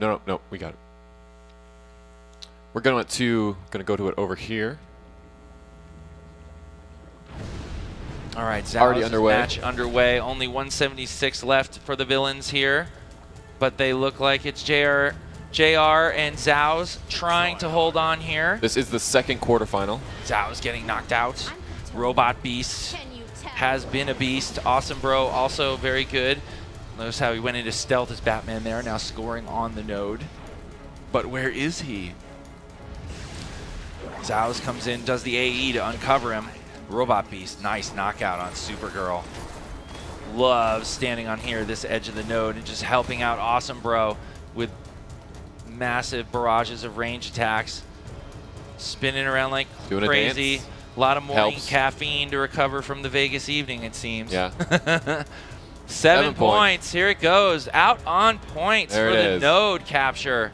No, we got it. We're gonna go to it over here. All right, Zhao's Already underway. match underway. Only 176 left for the villains here, but they look like it's JR and Zhao's trying to hold on here. This is the second quarterfinal. Zhao's getting knocked out. Robot Beast has been a beast. Awesome Bro also very good. Notice how he went into stealth as Batman there, now scoring on the node. But where is he? Zhao's comes in, does the AE to uncover him. Robot Beast, nice knockout on Supergirl. Loves standing on here, this edge of the node, and just helping out Awesome Bro with massive barrages of range attacks. Spinning around like crazy. A lot of morning caffeine to recover from the Vegas evening, it seems. Yeah. 7 points. Here it goes. Out on points for the node capture.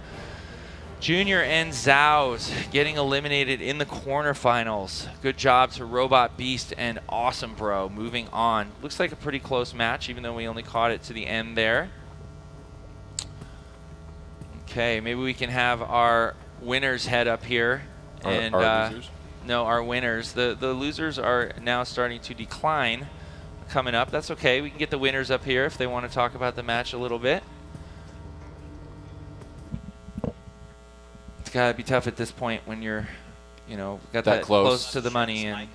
Junior and Zhao's getting eliminated in the quarterfinals. Good job to Robot Beast and Awesome Bro. Moving on. Looks like a pretty close match, even though we only caught it to the end there. Okay, maybe we can have our winners head up here. And our losers? No, our winners. The losers are now starting to decline coming up. That's okay. We can get the winners up here if they want to talk about the match a little bit. It's got to be tough at this point when you're, got that close to the money and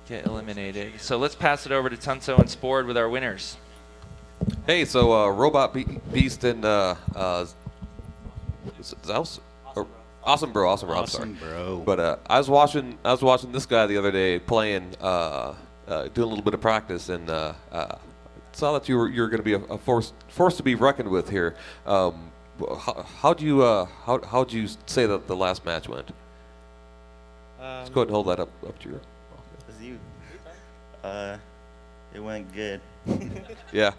get eliminated. So let's pass it over to Tunso and Spord with our winners. Hey, so Robot Beast and Awesome Bro. I'm sorry. Bro. But I was watching this guy the other day playing, doing a little bit of practice, and saw that you're going to be a force to be reckoned with here. How'd you say that the last match went? Let's go ahead and hold that up to your. It went good. Yeah.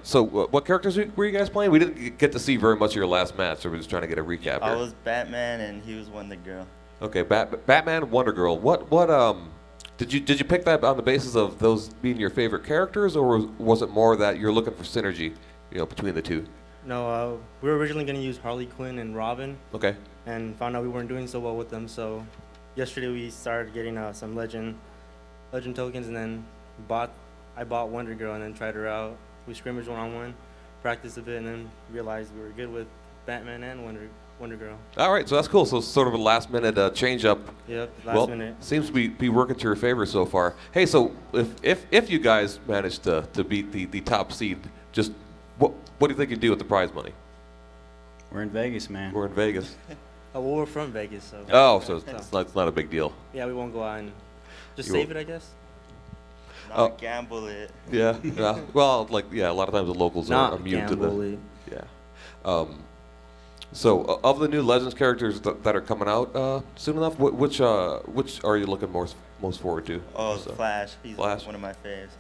So what characters were you guys playing? We didn't get to see very much of your last match, so we're just trying to get a recap here. I was Batman and he was Wonder Girl. Okay, Batman, Wonder Girl. What did you pick that on the basis of those being your favorite characters, or was it more that you're looking for synergy, between the two? No, we were originally going to use Harley Quinn and Robin. Okay. And found out we weren't doing so well with them, so yesterday we started getting some legend tokens, and then I bought Wonder Girl and then tried her out. We scrimmaged one-on-one, practiced a bit, and then realized we were good with Batman and Wonder Girl. All right, so that's cool. So sort of a last-minute change-up. Yep, last minute. Seems to be working to your favor so far. Hey, so if you guys manage to beat the top seed, just what do you think you'd do with the prize money? We're in Vegas, man. We're in Vegas. Well, we're from Vegas, so. Oh, so it's not a big deal. Yeah, we won't go out and just save it, I guess. Not gamble it. Yeah. Well, a lot of times the locals are immune to the. Yeah. So of the new Legends characters that are coming out soon enough, which are you looking most forward to? Oh, Flash. He's one of my faves.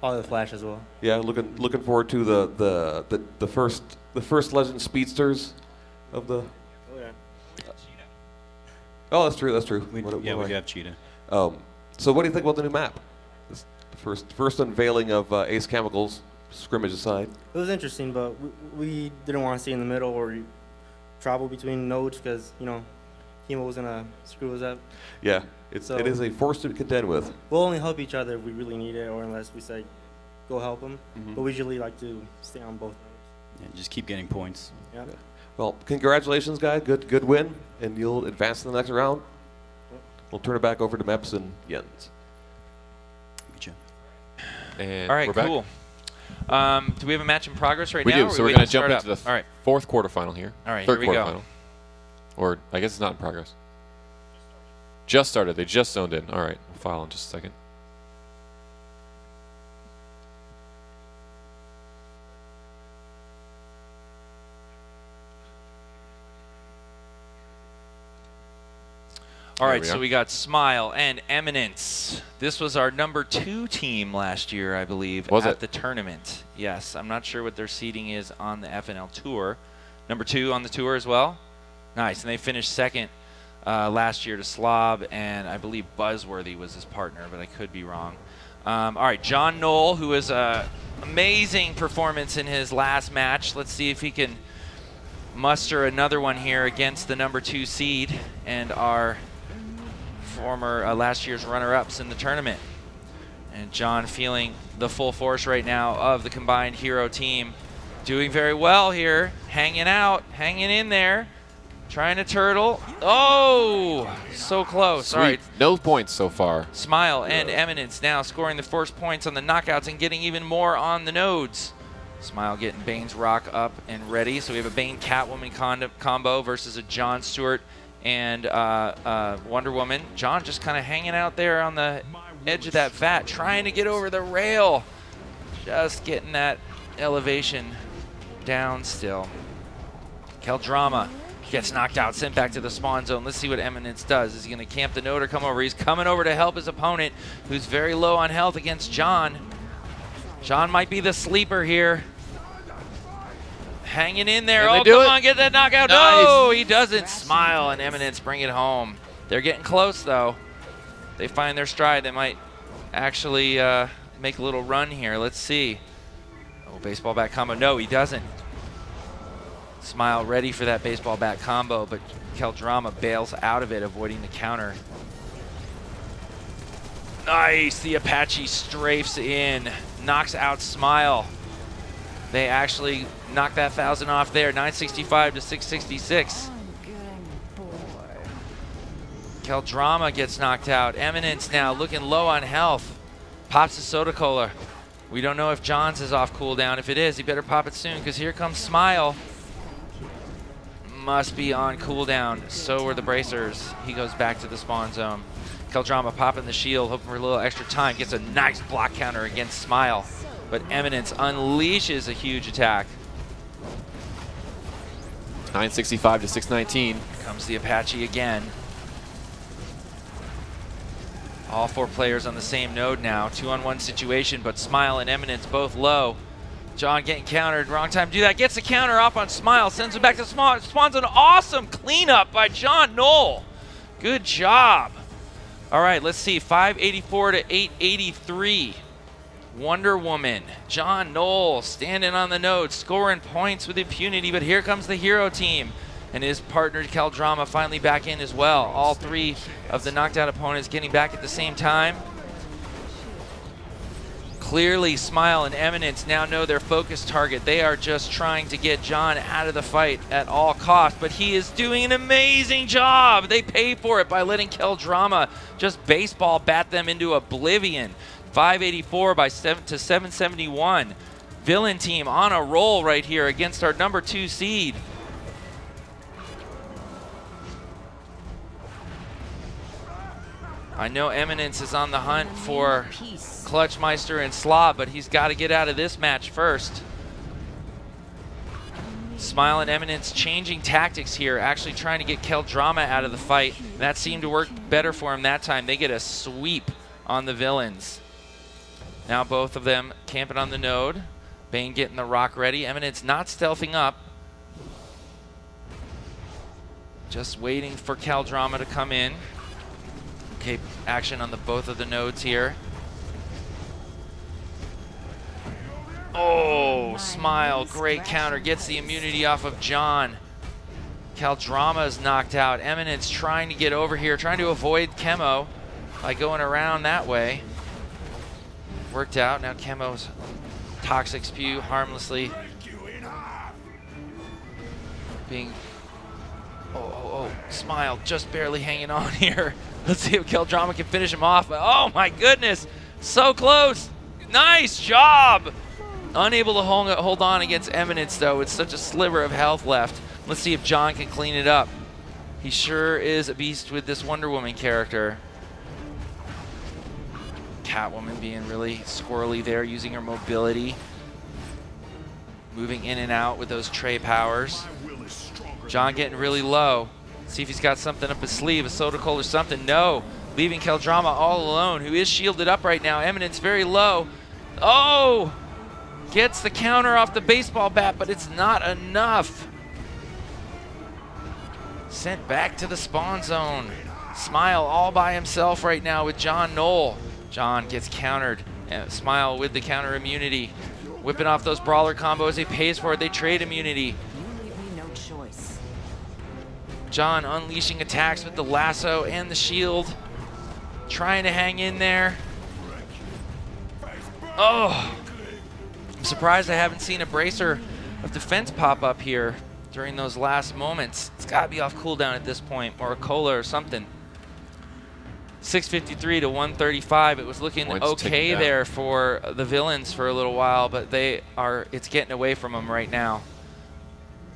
Oh, the Flash as well. Yeah, looking forward to the first Legend speedsters of the. Oh yeah. Oh, that's true. We have Cheetah. So what do you think about the new map? The first unveiling of Ace Chemicals, scrimmage aside. It was interesting, but we didn't want to stay in the middle or travel between nodes because Chemo was gonna screw us up. Yeah, it is a force to contend with. We'll only help each other if we really need it, or unless we say go help them. But we usually like to stay on both nodes. Yeah, just keep getting points. Yeah. Well, congratulations, guys. Good win, and you'll advance to the next round. We'll turn it back over to Meps and Jens. And all right, we're back. cool. Do we have a match in progress right now? We do, so we're going to jump into the fourth quarterfinal here. All right, third here we quarterfinal. go. Or I guess it's not in progress. Just started. They just zoned in. All right, we'll file in just a second. All right, so we got Smile and Eminence. This was our #2 team last year, I believe, at the tournament. Yes, I'm not sure what their seeding is on the FNL Tour. #2 on the tour as well. Nice, and they finished second last year to Slob, and I believe Buzzworthy was his partner, but I could be wrong. All right, John Knoll, who was an amazing performance in his last match. Let's see if he can muster another one here against the #2 seed and our former last year's runner-ups in the tournament. And John feeling the full force right now of the combined hero team. Doing very well here, hanging out, hanging in there, trying to turtle. Oh, so close. Sweet. All right. No points so far. Smile and Eminence now scoring the first points on the knockouts and getting even more on the nodes. Smile getting Bane's Rock up and ready. So we have a Bane Catwoman combo versus a John Stewart and Wonder Woman. John just kind of hanging out there on the edge of that vat, trying to get over the rail. Just getting that elevation down still. Keldrama gets knocked out, sent back to the spawn zone. Let's see what Eminence does. Is he going to camp the node or come over? He's coming over to help his opponent, who's very low on health against John. John might be the sleeper here. Hanging in there. Oh, come on, get that knockout. Nice. No, he doesn't. Smile and Eminence bring it home. They're getting close, though. They find their stride. They might actually make a little run here. Let's see. Oh, baseball bat combo. No, he doesn't. Smile ready for that baseball bat combo, but Keldrama bails out of it, avoiding the counter. Nice. The Apache strafes in, knocks out Smile. They actually knock that 1,000 off there, 965 to 666. Keldrama gets knocked out. Eminence now looking low on health. Pops a soda cola. We don't know if John's is off cooldown. If it is, he better pop it soon, because here comes Smile. Must be on cooldown. So are the bracers. He goes back to the spawn zone. Keldrama popping the shield, hoping for a little extra time. Gets a nice block counter against Smile. But Eminence unleashes a huge attack. 965 to 619. Comes the Apache again. All 4 players on the same node now. 2-on-1 situation, but Smile and Eminence both low. John getting countered. Wrong time to do that. Gets the counter off on Smile. Sends him back to Spawn. Spawn's an awesome cleanup by John Knoll. Good job. All right, let's see. 584 to 883. Wonder Woman. John Knoll standing on the node, scoring points with impunity, but here comes the hero team. And his partner, Keldrama, finally back in as well. All 3 of the knocked out opponents getting back at the same time. Clearly, Smile and Eminence now know their focus target. They are just trying to get John out of the fight at all costs, but he is doing an amazing job. They pay for it by letting Keldrama just baseball bat them into oblivion. 584 to 771. Villain team on a roll right here against our #2 seed. I know Eminence is on the hunt for Clutchmeister and Slaw, but he's got to get out of this match first. Smile and Eminence changing tactics here, actually trying to get Keldrama out of the fight. That seemed to work better for him that time. They get a sweep on the villains. Now both of them camping on the node. Bane getting the rock ready. Eminence not stealthing up. Just waiting for Keldrama to come in. Okay, action on both of the nodes here. Oh, Smile, great counter. Gets the immunity off of John. Keldrama is knocked out. Eminence trying to get over here, trying to avoid Chemo by going around that way. Worked out. Now Chemo's toxic spew harmlessly being... Oh, Smile just barely hanging on here. Let's see if Keldrama can finish him off. Oh my goodness, so close. Nice job. Unable to hold on against Eminence though, with such a sliver of health left. Let's see if John can clean it up. He sure is a beast with this Wonder Woman character. Catwoman being really squirrely there, using her mobility. Moving in and out with those tray powers. John getting really low. See if he's got something up his sleeve, a soda cola or something. No, leaving Keldrama all alone, who is shielded up right now. Eminence very low. Oh, gets the counter off the baseball bat, but it's not enough. Sent back to the spawn zone. Smile all by himself right now with John Knoll. John gets countered. Smile with the counter immunity. Whipping off those brawler combos. He pays for it. They trade immunity. John unleashing attacks with the lasso and the shield. Trying to hang in there. Oh! I'm surprised I haven't seen a bracer of defense pop up here during those last moments. It's got to be off cooldown at this point, or a cola or something. 653 to 135. It was looking okay there for the villains for a little while, but it's getting away from them right now.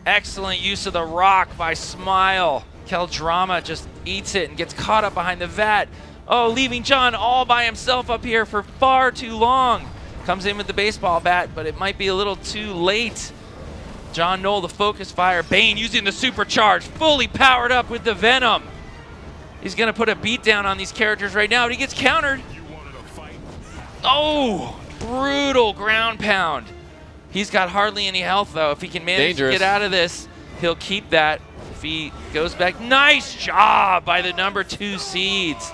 Excellent use of the rock by Smile. Keldrama just eats it and gets caught up behind the vat. Oh, leaving John all by himself up here for far too long. Comes in with the baseball bat, but it might be a little too late. John Knoll, the focus fire. Bane using the supercharge, fully powered up with the Venom. He's going to put a beat down on these characters right now, but he gets countered. Oh, brutal ground pound. He's got hardly any health, though. If he can manage to get out of this, he'll keep that. If he goes back, nice job by the #2 seeds.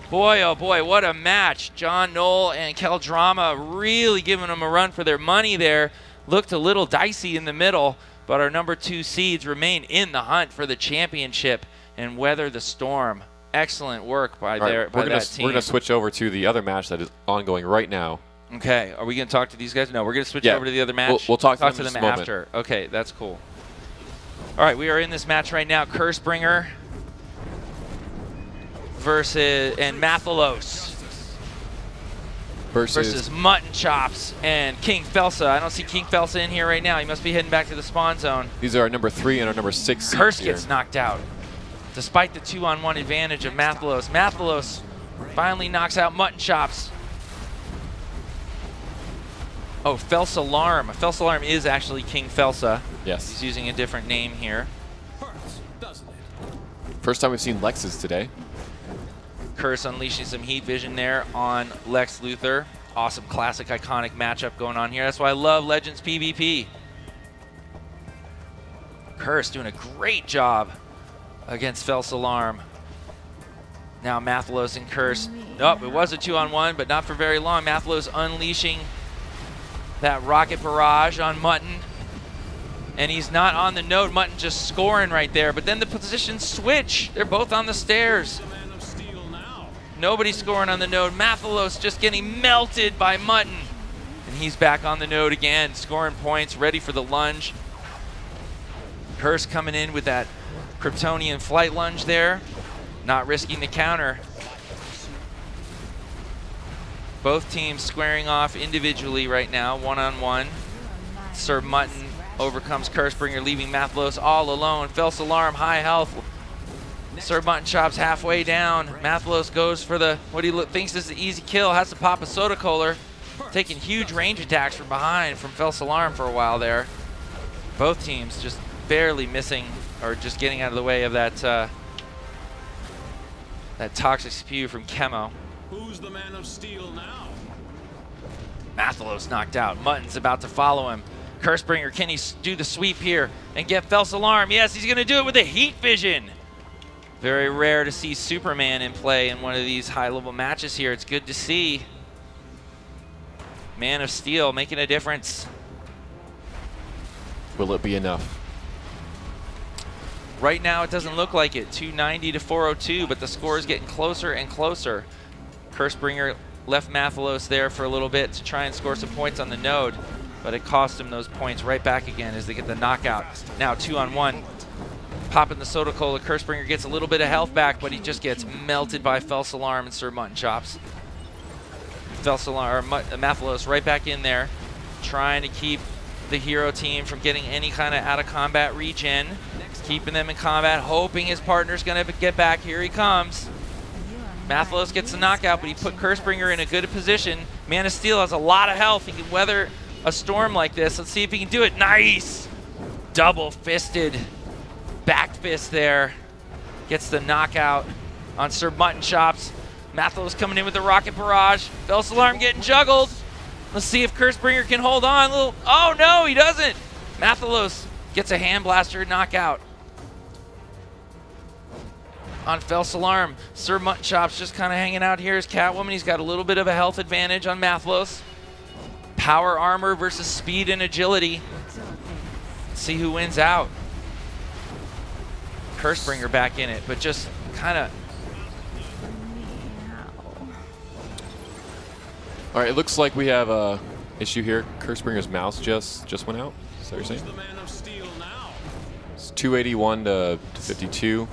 Boy, oh boy, what a match. John Knoll and Keldrama really giving them a run for their money there. Looked a little dicey in the middle, but our #2 seeds remain in the hunt for the championship and weather the storm. Excellent work by that team. We're going to switch over to the other match that is ongoing right now. Okay, are we going to talk to these guys? No, we're going to switch over to the other match. We'll talk to them after. Okay, that's cool. All right, we are in this match right now. Cursebringer and Mathalos versus Mutton Chops and King Felsa. I don't see King Felsa in here right now. He must be heading back to the spawn zone. These are our #3 and our #6 Curse gets knocked out, despite the 2-on-1 advantage of Mathalos. Mathalos finally knocks out Mutton Chops. Oh, Felsa Alarm. Felsa Alarm is actually King Felsa. Yes. He's using a different name here. First time we've seen Lexes today. Curse unleashing some heat vision there on Lex Luthor. Awesome, classic, iconic matchup going on here. That's why I love Legends PvP. Curse doing a great job against Felsa Alarm. Now Mathalos and Curse. Nope, it was a 2-on-1, but not for very long. Mathalos unleashing that rocket barrage on Mutton. And he's not on the node. Mutton just scoring right there. But then the positions switch. They're both on the stairs. Nobody scoring on the node. Mathalos just getting melted by Mutton. And he's back on the node again, scoring points, ready for the lunge. Curse coming in with that Kryptonian flight lunge there. Not risking the counter. Both teams squaring off individually right now, one-on-one. Sir Mutton overcomes Cursebringer, leaving Mathalos all alone. Felsa Alarm, high health. Sir Mutton Chops halfway down. Mathalos goes for what he thinks is the easy kill, has to pop a soda cooler. Taking huge range attacks from behind from Felsa Alarm for a while there. Both teams just barely missing, or just getting out of the way of that toxic spew from Chemo. Who's the Man of Steel now? Mathalos knocked out. Mutton's about to follow him. Cursebringer, can he do the sweep here and get Felsa Alarm? Yes, he's going to do it with a heat vision. Very rare to see Superman in play in one of these high-level matches here. It's good to see. Man of Steel making a difference. Will it be enough? Right now, it doesn't look like it. 290 to 402, but the score is getting closer and closer. Cursebringer left Mathalos there for a little bit to try and score some points on the node, but it cost him those points right back again as they get the knockout. Now 2-on-1, popping the soda cola. Cursebringer gets a little bit of health back, but he just gets melted by Felsa Alarm and Sir Mutton Chops. Mathalos right back in there, trying to keep the hero team from getting any kind of out-of-combat regen. Keeping them in combat, hoping his partner's going to get back. Here he comes. Mathalos gets the knockout, but he put Cursebringer in a good position. Man of Steel has a lot of health. He can weather a storm like this. Let's see if he can do it. Nice! Double-fisted back fist there. Gets the knockout on Sir Mutton Chops. Mathalos coming in with the rocket barrage. Felsa Alarm getting juggled. Let's see if Cursebringer can hold on. Oh no, he doesn't. Mathalos gets a hand blaster knockout. on False Alarm. Sir Mutton Chops just kind of hanging out here as Catwoman. He's got a little bit of a health advantage on Mathlos. Power armor versus speed and agility. Let's see who wins out. Cursebringer back in it, but just kind of. All right, it looks like we have a issue here. Cursebringer's mouse just went out. Is that what you're saying? The man of steel now. It's 281 to 52.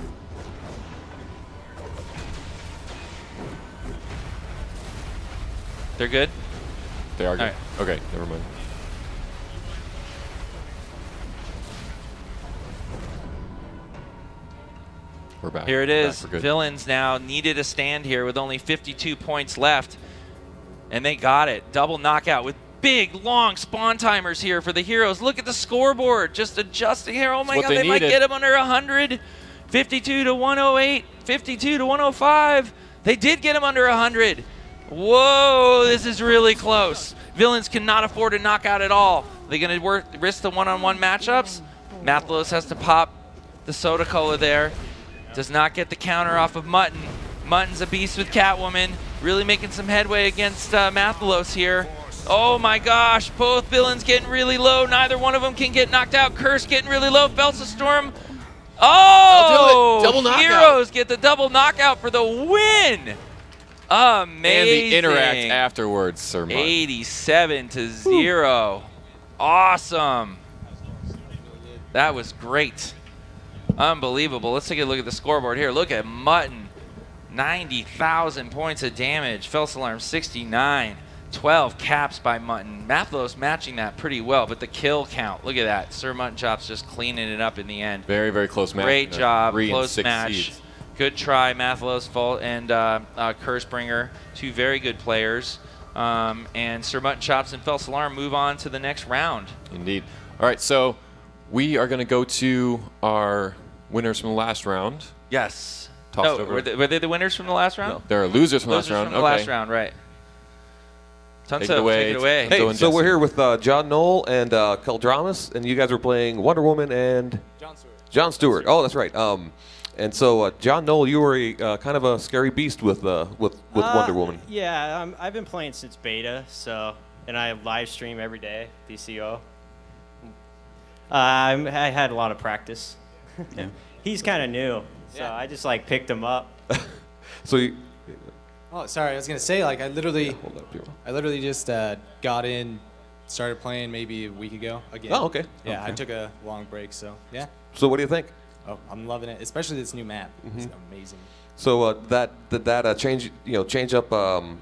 They're good? They are good. All right. Okay, never mind. We're back. Here it is. Back for good. Villains now needed a stand here with only 52 points left. And they got it. Double knockout with big, long spawn timers here for the heroes. Look at the scoreboard. Just adjusting here. Oh my God, they might get him under 100. 52 to 108. 52 to 105. They did get him under 100. Whoa, this is really close. Villains cannot afford a knockout at all. They're going to risk the one-on-one matchups. Mathlos has to pop the soda cola there. Does not get the counter off of Mutton. Mutton's a beast with Catwoman. Really making some headway against Mathlos here. Oh my gosh, both villains getting really low. Neither one of them can get knocked out. Curse getting really low. Felsa Storm. Oh! Double knockout. Heroes get the double knockout for the win. Amazing. And the interact afterwards, Sir Mutton. 87 to 0. Awesome. That was great. Unbelievable. Let's take a look at the scoreboard here. Look at Mutton. 90,000 points of damage. False Alarm 69. 12 caps by Mutton. Mathlos matching that pretty well, but the kill count, look at that. Sir Mutton Chops just cleaning it up in the end. Very, very close match. Great job. 3 and Close 6 match. seeds. Good try, Mathlos and Cursebringer. Two very good players. And Sir Mutton Chops and False Alarm move on to the next round. Indeed. All right, so we are going to go to our winners from the last round. Yes. Tossed No, over. were they the winners from the last round? No, they're losers from the last Losers round. from the Okay. last round, right. Take it away. Take it away. Hey, Hey, so we're here with John Knoll and Keldramas, and you guys were playing Wonder Woman and John Stewart. Oh, that's right. And so John Knoll, you were a kind of a scary beast with Wonder Woman. Yeah, I've been playing since beta, and I live stream every day, DCUO. I had a lot of practice. Yeah. He's kind of new, so I just like picked him up. So you, Oh, sorry. I was gonna say, like, I literally hold that up here. just got in, started playing maybe a week ago again. Oh, okay. Yeah, Okay. I took a long break, so yeah. So what do you think? Oh, I'm loving it, especially this new map. It's amazing. So did that change up?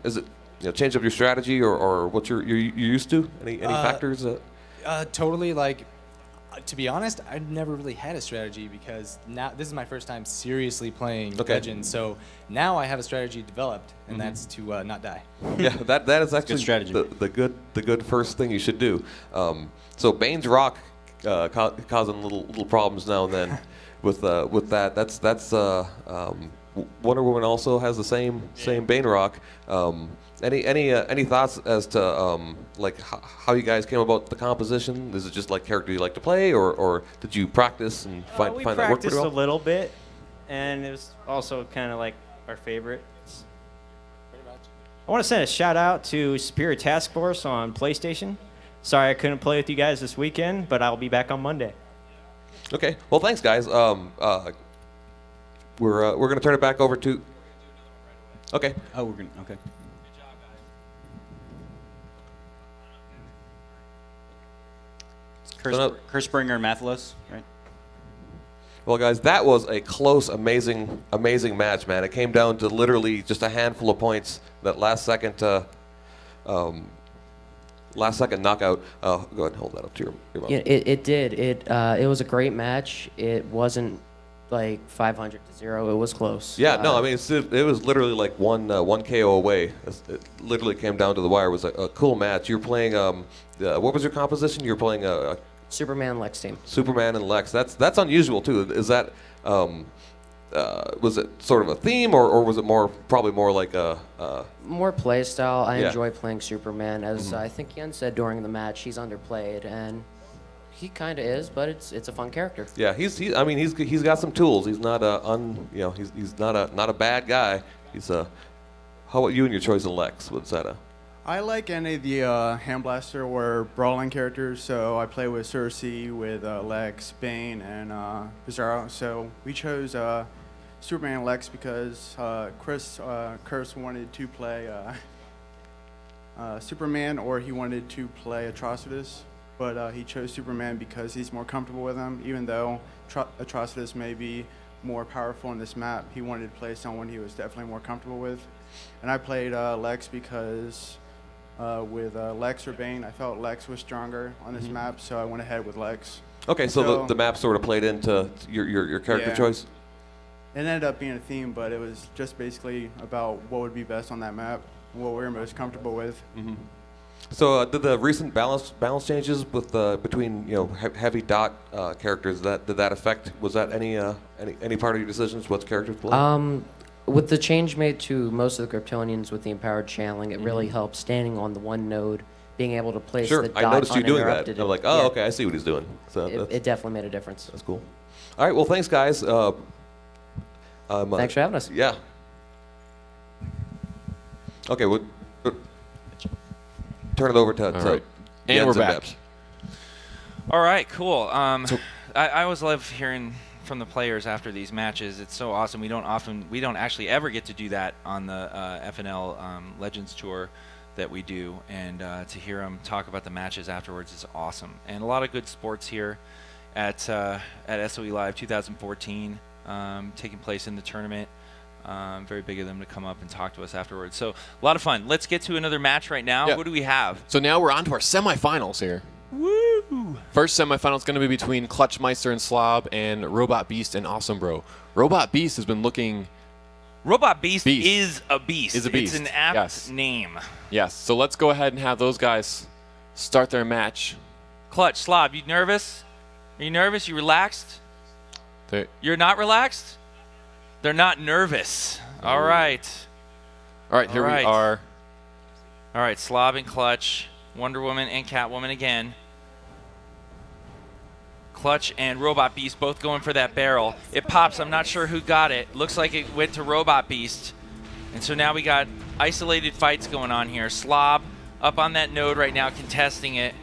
Is it change up your strategy or what you're used to? Any factors? Totally. Like, to be honest, I never really had a strategy because now this is my first time seriously playing Legends. So now I have a strategy developed, and that's to not die. Yeah, that is actually Good strategy. the good first thing you should do. So Bane's Rock causing little problems now and then with that. That's Wonder Woman also has the same Bane Rock. Any thoughts as to like how you guys came about the composition? Is it just like character you like to play, or did you practice and find We that work pretty practiced well? a little bit, and it was also kind of like our favorites. I want to send a shout out to Superior Task Force on PlayStation. Sorry I couldn't play with you guys this weekend, but I'll be back on Monday. Okay. Well, thanks, guys. We're gonna turn it back over to. Okay. Oh, we're gonna. Okay. Cursebringer and Mathalos, right? Well, guys, that was a close, amazing match, man. It came down to literally just a handful of points. That last second knockout. Go ahead and hold that up to your mouth. Yeah, it did. It was a great match. It wasn't like 500 to 0. It was close. Yeah, no, I mean it was literally like one KO away. It literally came down to the wire. It was a cool match. You're playing what was your composition? You're playing a Superman Lex team. Superman and Lex. That's unusual too. Is that was it sort of a theme or was it probably more like a More play style. I Yeah. enjoy playing Superman. As I think Yen said during the match, he's underplayed and He kind of is, but it's a fun character. Yeah, I mean, he's got some tools. He's not he's not a bad guy. He's a. How about you and your choice of Lex? What's that? I like any of the Hand Blaster or brawling characters, so I play with Cersei, with Lex, Bane, and Bizarro. So we chose Superman and Lex because Chris wanted to play Superman, or he wanted to play Atrocitus, but he chose Superman because he's more comfortable with him. Even though Atrocitus may be more powerful in this map, he wanted to play someone he was definitely more comfortable with. And I played Lex because with Lex or Bane, I felt Lex was stronger on this map, so I went ahead with Lex. Okay, so the map sort of played into your character choice? It ended up being a theme, but it was just basically about what would be best on that map, and what we were most comfortable with. So did the recent balance changes with between heavy dot characters, did that affect, was that any part of your decisions, what characters to play? With the change made to most of the Kryptonians with the empowered channeling, it really helps standing on the one node, being able to place the dot I noticed you doing that. uninterrupted. I'm like, oh, okay, I see what he's doing. So it definitely made a difference. That's cool. All right, well, thanks, guys. Thanks for having us. Yeah. Okay, we'll turn it over to right. And Jens we're and back. Debs. All right, cool. I always love hearing from the players after these matches. It's so awesome. We don't actually ever get to do that on the FNL Legends Tour that we do, and to hear them talk about the matches afterwards is awesome. And a lot of good sports here at SOE Live 2014, taking place in the tournament. Very big of them to come up and talk to us afterwards. So a lot of fun. Let's get to another match right now. Yeah. What do we have? So now we're on to our semifinals here. Woo! First semifinal is going to be between Clutchmeister and Slob and Robot Beast and Awesome Bro. Robot Beast has been looking... Robot Beast is a beast. Is a beast. It's an apt name. Yes. So let's go ahead and have those guys start their match. Clutch, Slob, you nervous? Are you nervous? You relaxed? You're not relaxed? They're not nervous. All right. All right, here we are. All right, Slob and Clutch, Wonder Woman and Catwoman again. Clutch and Robot Beast both going for that barrel. It pops. I'm not sure who got it. Looks like it went to Robot Beast. And so now we got isolated fights going on here. Slob up on that node right now contesting it.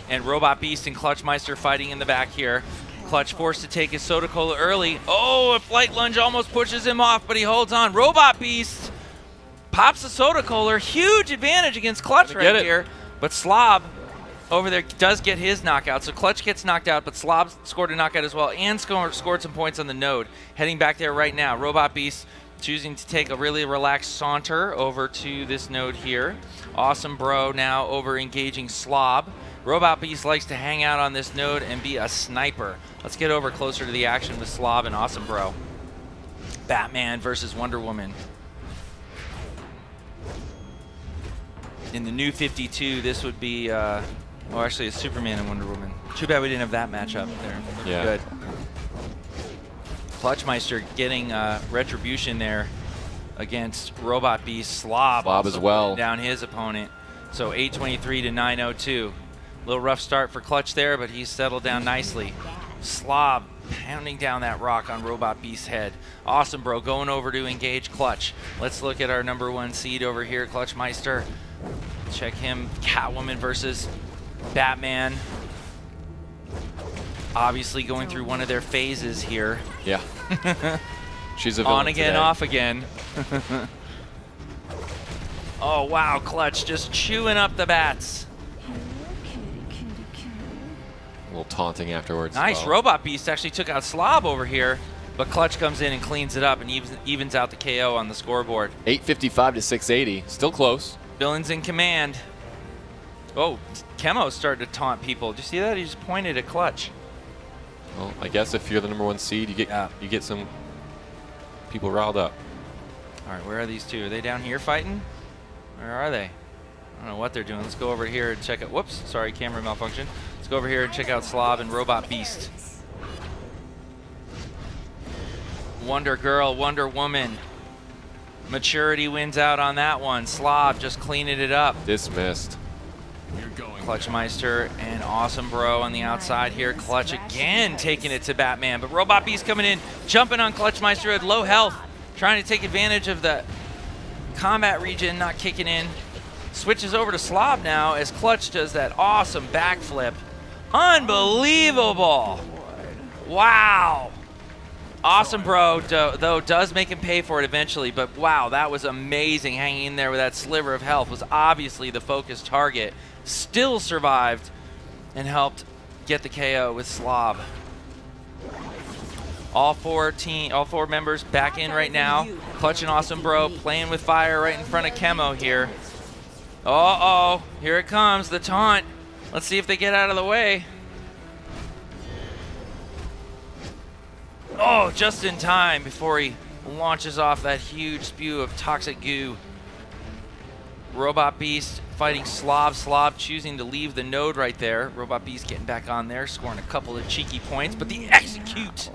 And Robot Beast and Clutchmeister fighting in the back here. Clutch forced to take his Soda Cola early. Oh, a flight lunge almost pushes him off, but he holds on. Robot Beast pops the Soda Cola. Huge advantage against Clutch right here. But Slob over there does get his knockout. So Clutch gets knocked out, but Slob scored a knockout as well and scored some points on the node. Heading back there right now. Robot Beast choosing to take a really relaxed saunter over to this node here. Awesome Bro now over engaging Slob. Robot Beast likes to hang out on this node and be a sniper. Let's get over closer to the action with Slob and Awesome Bro. Batman versus Wonder Woman. In the new 52, this would be, oh, actually, it's Superman and Wonder Woman. Too bad we didn't have that matchup there. Yeah. Good. Clutchmeister getting retribution there against Robot Beast. Slob as well. Down his opponent. So 823 to 902. A little rough start for Clutch there, but he's settled down nicely. Slob pounding down that rock on Robot Beast's head. Awesome Bro going over to engage Clutch. Let's look at our #1 seed over here, Clutchmeister. Check him. Catwoman versus Batman. Obviously going through one of their phases here. Yeah. She's a villain on again, today. off again. Oh, wow. Clutch just chewing up the bats. A little taunting afterwards. Nice. Robot Beast actually took out Slob over here, but Clutch comes in and cleans it up and evens out the KO on the scoreboard. 855 to 680. Still close. Villains in command. Oh, Chemo started to taunt people. Did you see that? He just pointed at Clutch. Well, I guess if you're the #1 seed, you get some people riled up. All right, where are these two? Are they down here fighting? Where are they? I don't know what they're doing. Let's go over here and check out. Whoops, sorry, camera malfunction. Let's go over here and check out Slob and Robot Beast. Wonder Girl, Wonder Woman. Maturity wins out on that one. Slob just cleaning it up. Dismissed. Clutchmeister and Awesome Bro on the outside here. Clutch again taking it to Batman, but Robot Beast coming in, jumping on Clutchmeister at low health, trying to take advantage of the combat region, not kicking in. Switches over to Slob now as Clutch does that awesome backflip. Unbelievable. Wow. Awesome Bro, though, does make him pay for it eventually, but wow, that was amazing. Hanging in there with that sliver of health, was obviously the focused target. Still survived and helped get the KO with Slob. All four members back in right now. Clutch and Awesome Bro playing with fire right in front of Chemo here. Uh-oh, here it comes, the taunt. Let's see if they get out of the way. Oh, just in time before he launches off that huge spew of toxic goo. Robot Beast fighting Slob. Slob choosing to leave the node right there. Robot Beast getting back on there, scoring a couple of cheeky points, but the execute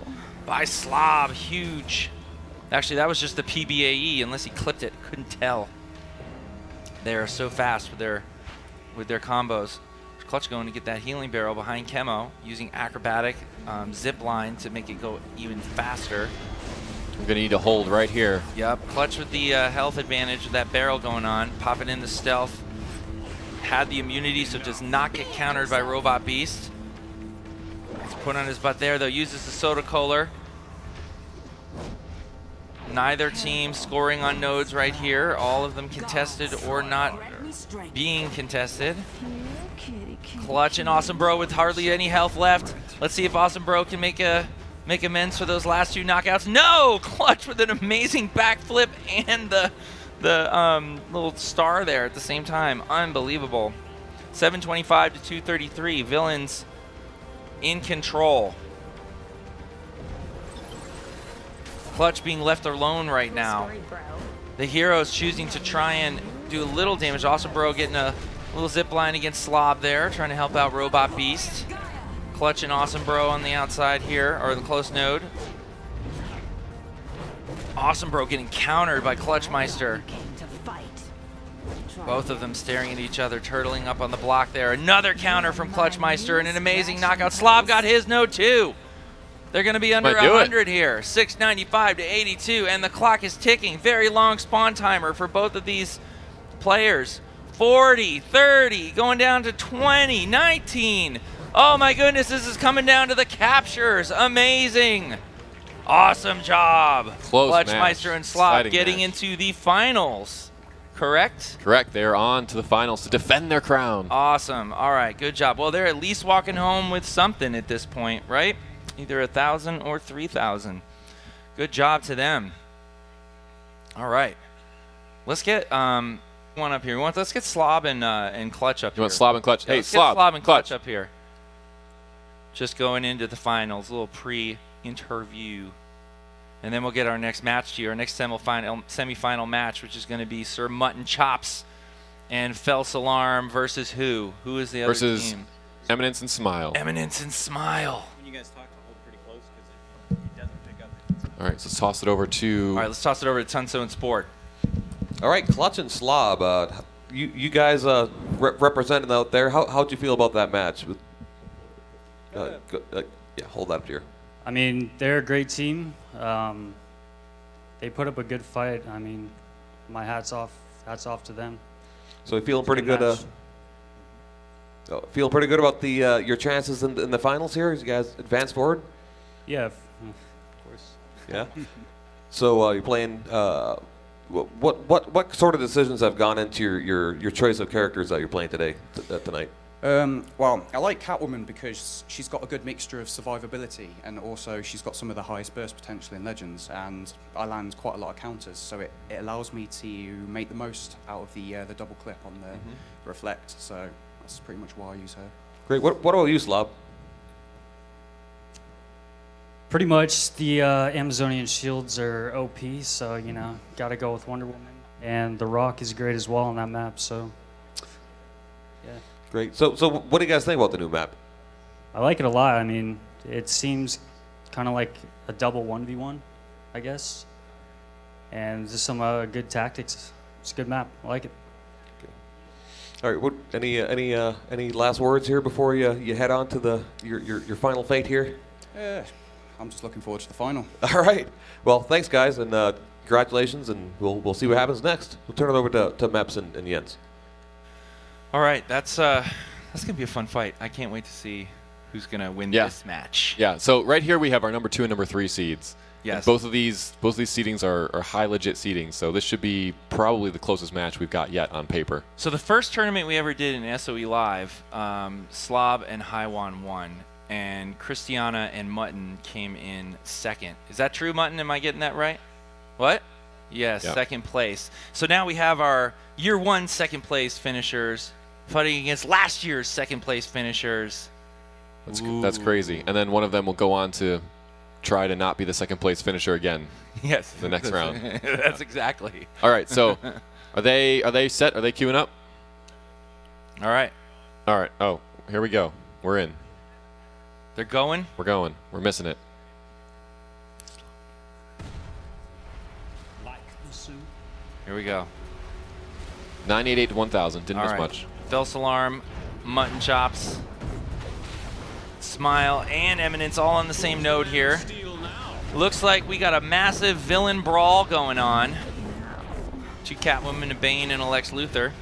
by Slob, huge. Actually, that was just the PBAE, unless he clipped it, couldn't tell. They are so fast with their combos. Clutch going to get that healing barrel behind Chemo, using acrobatic zip line to make it go even faster. I'm gonna need a hold right here. Yep, Clutch with the health advantage of that barrel going on, popping in the stealth. Had the immunity, so does not get countered by Robot Beast. He's put on his butt there, though, uses the Soda Cola. Neither team scoring on nodes right here. All of them contested or not being contested. Clutch and Awesome Bro with hardly any health left. Let's see if Awesome Bro can make amends for those last two knockouts. No! Clutch with an amazing backflip and the little star there at the same time. Unbelievable. 725 to 233. Villains in control. Clutch being left alone right now. The heroes choosing to try and do a little damage. Awesome Bro getting a little zip line against Slob there, trying to help out Robot Beast. Clutch and Awesome Bro on the outside here, or the close node. Awesome Bro getting countered by Clutchmeister. Both of them staring at each other, turtling up on the block there. Another counter from Clutchmeister and an amazing knockout. Slob got his node too. They're going to be under 100 here. 695 to 82, and the clock is ticking. Very long spawn timer for both of these players. 40, 30, going down to 20, 19. Oh my goodness, this is coming down to the captures. Amazing. Awesome job. Close Clutchmeister and Slob getting into the finals. Correct? Correct. They're on to the finals to defend their crown. Awesome. All right, good job. Well, they're at least walking home with something at this point, right? Either 1,000 or 3,000. Good job to them. All right. Let's get one up here. Let's get Slob and Clutch up here. You want Slob and Clutch? Yeah, hey, Slob and Clutch up here. Just going into the finals, a little pre-interview. And then we'll get our next match to you, our next semifinal match, which is going to be Sir Mutton Chops and False Alarm versus who? Who is the other team? Eminence and Smile. Eminence and Smile. When you guys talk to hold pretty close because it doesn't pick up. All right, so let's toss it over to... All right, let's toss it over to Tunso and Sport. All right, Clutch and Slob, you guys representing out there, how'd you feel about that match? Yeah, hold that up here. I mean, they're a great team. They put up a good fight. I mean, my hats off to them. So you feeling pretty good? Feeling pretty good about the your chances in the finals here as you guys advance forward? Yeah, of course. Yeah. So you're playing. What sort of decisions have gone into your choice of characters that you're playing today tonight? Well, I like Catwoman because she's got a good mixture of survivability and also she's got some of the highest burst potential in Legends, and I land quite a lot of counters, so it allows me to make the most out of the double clip on the reflect. So that's pretty much why I use her. Great. What about you, Slob? Pretty much the Amazonian shields are OP, so you know, gotta go with Wonder Woman, and the Rock is great as well on that map. So yeah. Great. So what do you guys think about the new map? I like it a lot. I mean, it seems kind of like a double 1v1, I guess. And just some good tactics. It's a good map. I like it. All right. Any last words here before you head on to your final fate here? I'm just looking forward to the final. All right. Well, thanks, guys, and congratulations, and we'll see what happens next. We'll turn it over to Meps and Jens. All right, that's gonna be a fun fight. I can't wait to see who's gonna win this match. Yeah. So right here we have our number 2 and number 3 seeds. Yes. And both of these seedings are high legit seedings. So this should be probably the closest match we've got yet on paper. So the first tournament we ever did in SOE Live, Slav and Haiwan won, and Christiana and Mutton came in second. Is that true, Mutton? Am I getting that right? What? Yes, yeah. Second place. So now we have our year 1 second place finishers fighting against last year's second place finishers. That's crazy. And then one of them will go on to try to not be the second place finisher again. Yes. The next round. That's exactly. All right. So are they set? Are they queuing up? All right. All right. Oh, here we go. We're in. They're going? We're going. We're missing it. Here we go. 988 to 1000. Didn't miss much. False Alarm, Mutton Chops, Smile, and Eminence all on the same node here. Looks like we got a massive villain brawl going on. 2 Catwoman, a Bane, and a Lex Luthor.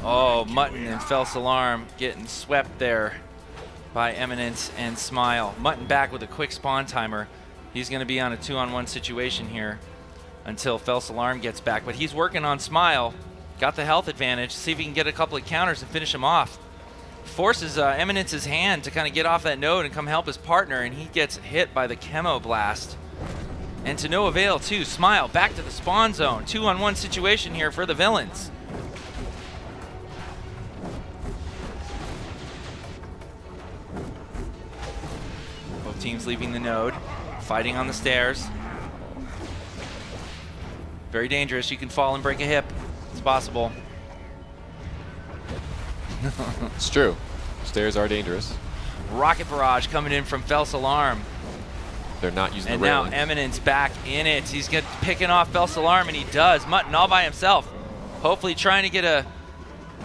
Oh, Mutton and False Alarm getting swept there by Eminence and Smile. Mutton back with a quick spawn timer. He's going to be on a 2-on-1 situation here until False Alarm gets back. But he's working on Smile. Got the health advantage. See if he can get a couple of counters and finish him off. Forces Eminence's hand to kind of get off that node and come help his partner, and he gets hit by the Chemo Blast. And to no avail, too. Smile back to the spawn zone. 2-on-1 situation here for the villains. Both teams leaving the node. Fighting on the stairs. Very dangerous. You can fall and break a hip. It's possible. It's true. Stairs are dangerous. Rocket barrage coming in from False Alarm. They're not using and the railing. And now Eminence back in it. He's picking off False Alarm, and he does. Mutton all by himself. Hopefully trying to get a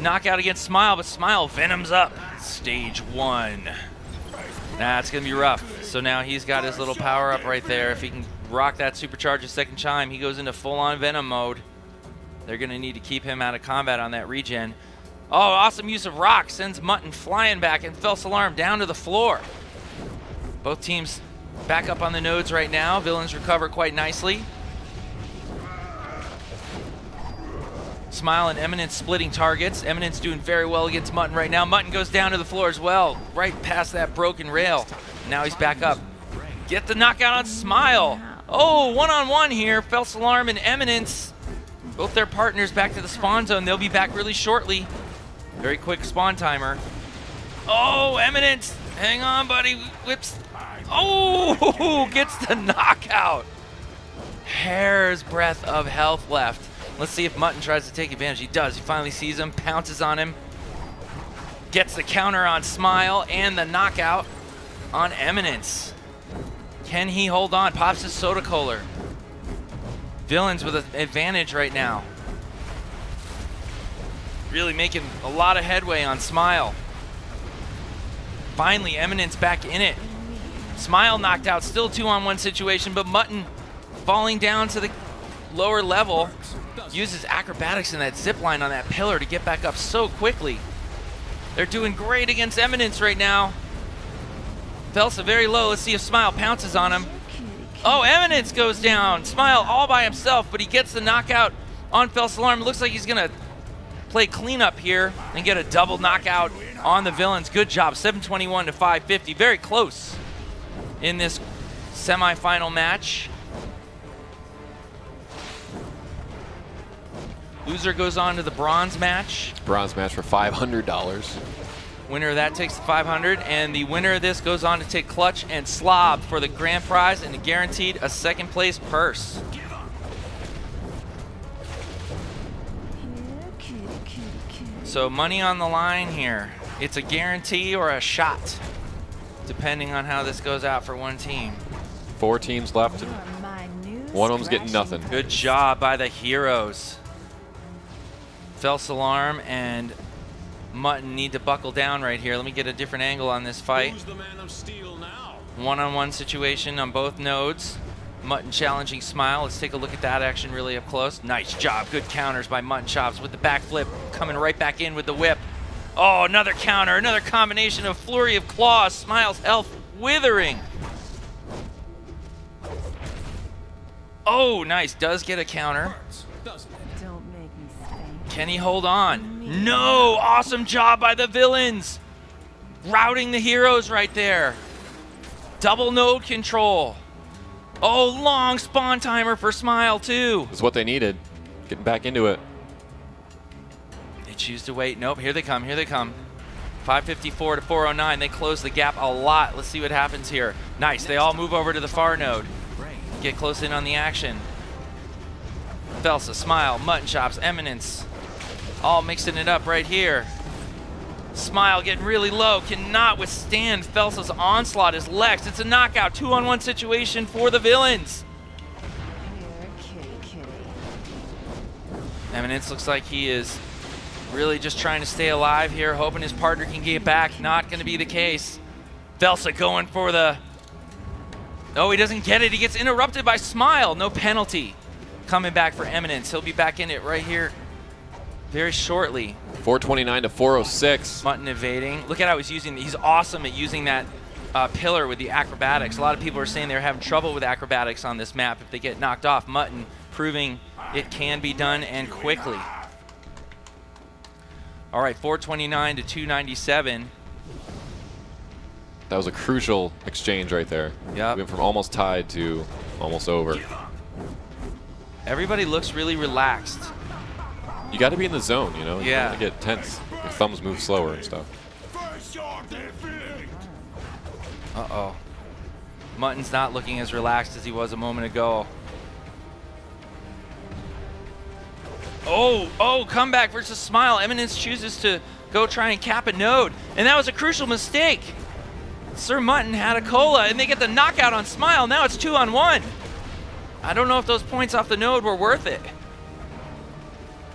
knockout against Smile, but Smile venoms up. Stage 1. That's going to be rough. So now he's got his little power up right there. If he can rock that supercharge a second time, he goes into full-on Venom mode. They're going to need to keep him out of combat on that regen. Oh, awesome use of rock. Sends Mutton flying back and False Alarm down to the floor. Both teams back up on the nodes right now. Villains recover quite nicely. Smile and Eminence splitting targets. Eminence doing very well against Mutton right now. Mutton goes down to the floor as well, right past that broken rail. Now he's back up. Get the knockout on Smile. Oh, 1-on-1 here. False Alarm and Eminence. Both their partners back to the spawn zone. They'll be back really shortly. Very quick spawn timer. Oh, Eminence. Hang on, buddy. Whips. Oh, gets the knockout. Hair's breadth of health left. Let's see if Mutton tries to take advantage. He does. He finally sees him, pounces on him. Gets the counter on Smile and the knockout on Eminence. Can he hold on? Pops his soda cooler. Villains with an advantage right now. Really making a lot of headway on Smile. Finally, Eminence back in it. Smile knocked out, still 2-on-1 situation, but Mutton falling down to the lower level. Uses acrobatics in that zip line on that pillar to get back up so quickly. They're doing great against Eminence right now. Felsa very low. Let's see if Smile pounces on him. Oh, Eminence goes down. Smile all by himself, but he gets the knockout on False Alarm. Looks like he's going to play cleanup here and get a double knockout on the villains. Good job. 721 to 550. Very close in this semifinal match. Loser goes on to the bronze match. Bronze match for $500. Winner of that takes the 500, and the winner of this goes on to take Clutch and Slob for the grand prize and guaranteed a second place purse. So money on the line here. It's a guarantee or a shot, depending on how this goes out for one team. 4 teams left. One of them's getting nothing. Good job by the heroes. False Alarm and Mutton need to buckle down right here. Let me get a different angle on this fight. Who's the man of steel now? One-on-one situation on both nodes. Mutton challenging Smile. Let's take a look at that action really up close. Nice job. Good counters by Mutton Chops with the backflip, coming right back in with the whip. Oh, another counter, another combination of flurry of claws. Smile's health withering. Oh, nice. Does get a counter. Can he hold on? No! Awesome job by the villains. Routing the heroes right there. Double node control. Oh, long spawn timer for Smile, too. That's what they needed. Getting back into it. They choose to wait. Nope, here they come, here they come. 554 to 409. They close the gap a lot. Let's see what happens here. Nice, they all move over to the far node. Get close in on the action. Felsa, Smile, Mutton Chops, Eminence. All mixing it up right here. Smile getting really low, cannot withstand Felsa's onslaught as Lex. It's a knockout, 2-on-1 situation for the villains. Eminence looks like he is really just trying to stay alive here, hoping his partner can get back. Not going to be the case. Felsa going for the... Oh, he doesn't get it. He gets interrupted by Smile. No penalty. Coming back for Eminence. He'll be back in it right here very shortly. 429 to 406. Mutton evading. Look at how he's using, he's awesome at using that pillar with the acrobatics. A lot of people are saying they're having trouble with acrobatics on this map if they get knocked off. Mutton proving it can be done and quickly. All right, 429 to 297. That was a crucial exchange right there. Yeah. Went from almost tied to almost over. Everybody looks really relaxed. You got to be in the zone, you know? Yeah. You don't get tense. Your thumbs move slower and stuff. Uh-oh. Mutton's not looking as relaxed as he was a moment ago. Oh, comeback versus Smile. Eminence chooses to go try and cap a node. And that was a crucial mistake. Sir Mutton had a cola, and they get the knockout on Smile. Now it's 2-on-1. I don't know if those points off the node were worth it.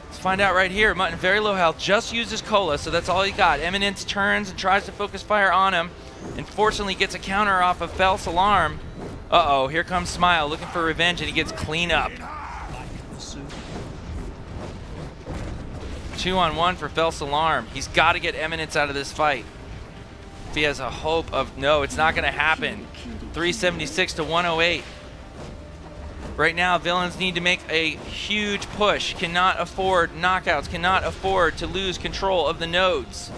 Let's find out right here. Mutton, very low health, just uses cola, so that's all he got. Eminence turns and tries to focus fire on him. Unfortunately, gets a counter off of False Alarm. Uh-oh, here comes Smile looking for revenge, and he gets clean up. 2-on-1 for False Alarm. He's got to get Eminence out of this fight. If he has a hope of, no, it's not going to happen. 376 to 108. Right now, villains need to make a huge push. Cannot afford knockouts, cannot afford to lose control of the nodes.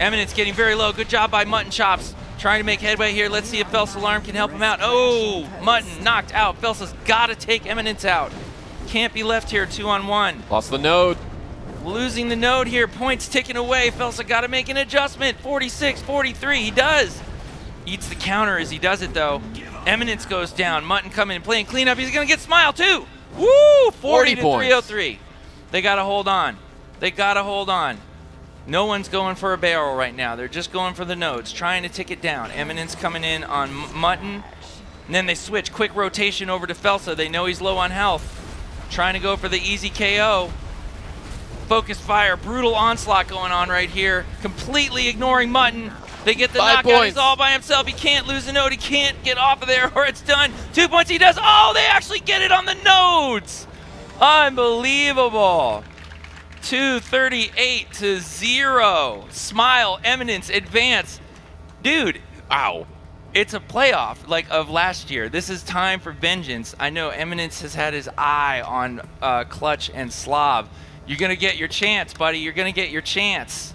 Eminence getting very low. Good job by Mutton Chops. Trying to make headway here. Let's see if False Alarm can help him out. Oh, Mutton knocked out. Felsa's got to take Eminence out. Can't be left here 2-on-1. Lost the node. Losing the node here. Points ticking away. Felsa got to make an adjustment. 46, 43. He does. Eats the counter as he does it, though. Eminence goes down. Mutton coming and playing cleanup. He's going to get Smile, too. Woo! 40 to 303. They got to hold on. They got to hold on. No one's going for a barrel right now. They're just going for the nodes, trying to tick it down. Eminence coming in on Mutton. And then they switch. Quick rotation over to Felsa. They know he's low on health. Trying to go for the easy KO. Focus fire. Brutal onslaught going on right here. Completely ignoring Mutton. They get the knockout. He's all by himself. He can't lose a node. He can't get off of there or it's done. 2 points he does. Oh, they actually get it on the nodes. Unbelievable. 238 to 0. Smile, Eminence, advance. Dude, ow. It's a playoff like of last year. This is time for vengeance. I know Eminence has had his eye on Clutch and Slav. You're going to get your chance, buddy. You're going to get your chance.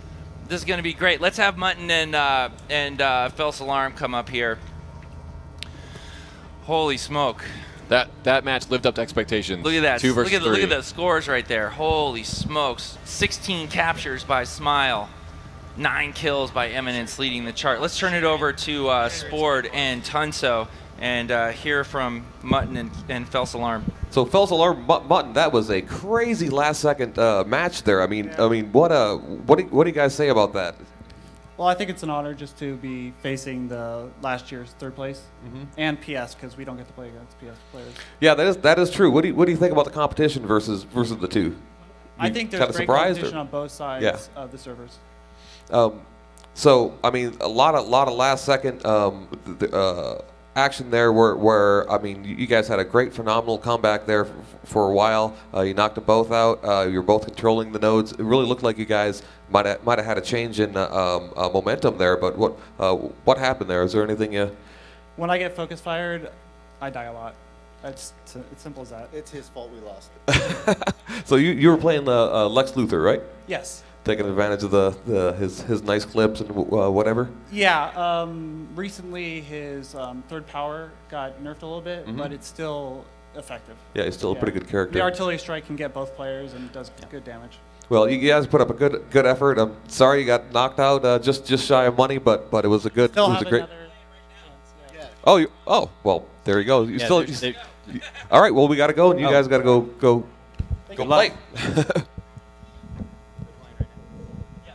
This is going to be great. Let's have Mutton and False Alarm come up here. Holy smoke. That match lived up to expectations. Look at that. 2 versus 3. Look at the scores right there. Holy smokes. 16 captures by Smile. 9 kills by Eminence leading the chart. Let's turn it over to Spord and Tunso and hear from Mutton and False Alarm. So False Alarm, Mutton, that was a crazy last-second match there. I mean, what do you guys say about that? Well, I think it's an honor just to be facing the last year's third place and PS because we don't get to play against PS players. Yeah, that is true. What do you think about the competition versus the two? I think there's great competition on both sides of the servers. So I mean, a lot of last second action there where I mean, you guys had a great, phenomenal comeback there for a while. You knocked them both out. You're both controlling the nodes. It really looked like you guys might have had a change in momentum there. But what happened there? Is there anything you? When I get focus fired, I die a lot. It's simple as that. It's his fault we lost. So you were playing Lex Luthor, right? Yes. Taking advantage of his nice clips and whatever. Yeah. Recently, his third power got nerfed a little bit, but it's still effective. Yeah, he's still a pretty good character. The artillery strike can get both players and does good damage. Well, you guys put up a good effort. I'm sorry you got knocked out just shy of money, but it was a good. Still it was have a great. another chance, Oh, well, there you go. You still. All right. Well, we got to go, and you guys got to go play.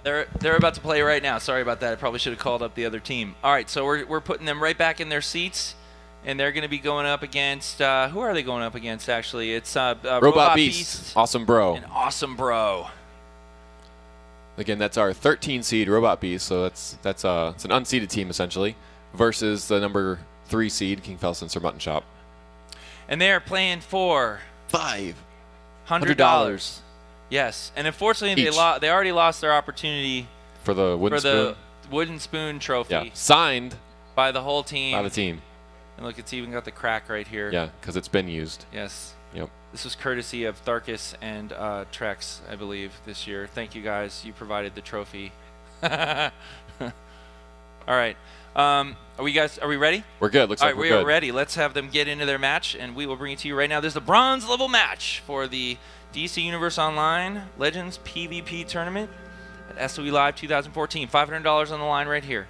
They're about to play right now. Sorry about that. I probably should have called up the other team. All right, so we're putting them right back in their seats, and they're going to be going up against who are they going up against? Actually, it's Robot Beast, Awesome Bro, and Awesome Bro. Again, that's our 13 seed Robot Beast, so it's an unseeded team essentially, versus the number 3 seed King Felson Sir Mutton Shop. And they are playing for $500. Yes, and unfortunately they already lost their opportunity for the wooden spoon trophy. Yeah, signed by the whole team. By the team. And look, it's even got the crack right here. Yeah, because it's been used. Yes. Yep. This was courtesy of Tharkus and Trex, I believe, this year. Thank you guys. You provided the trophy. All right. Are we ready? We're good. Looks like we're good. All right, we are ready. Let's have them get into their match, and we will bring it to you right now. There's the bronze level match for the DC Universe Online Legends PvP Tournament at SOE Live 2014. $500 on the line right here.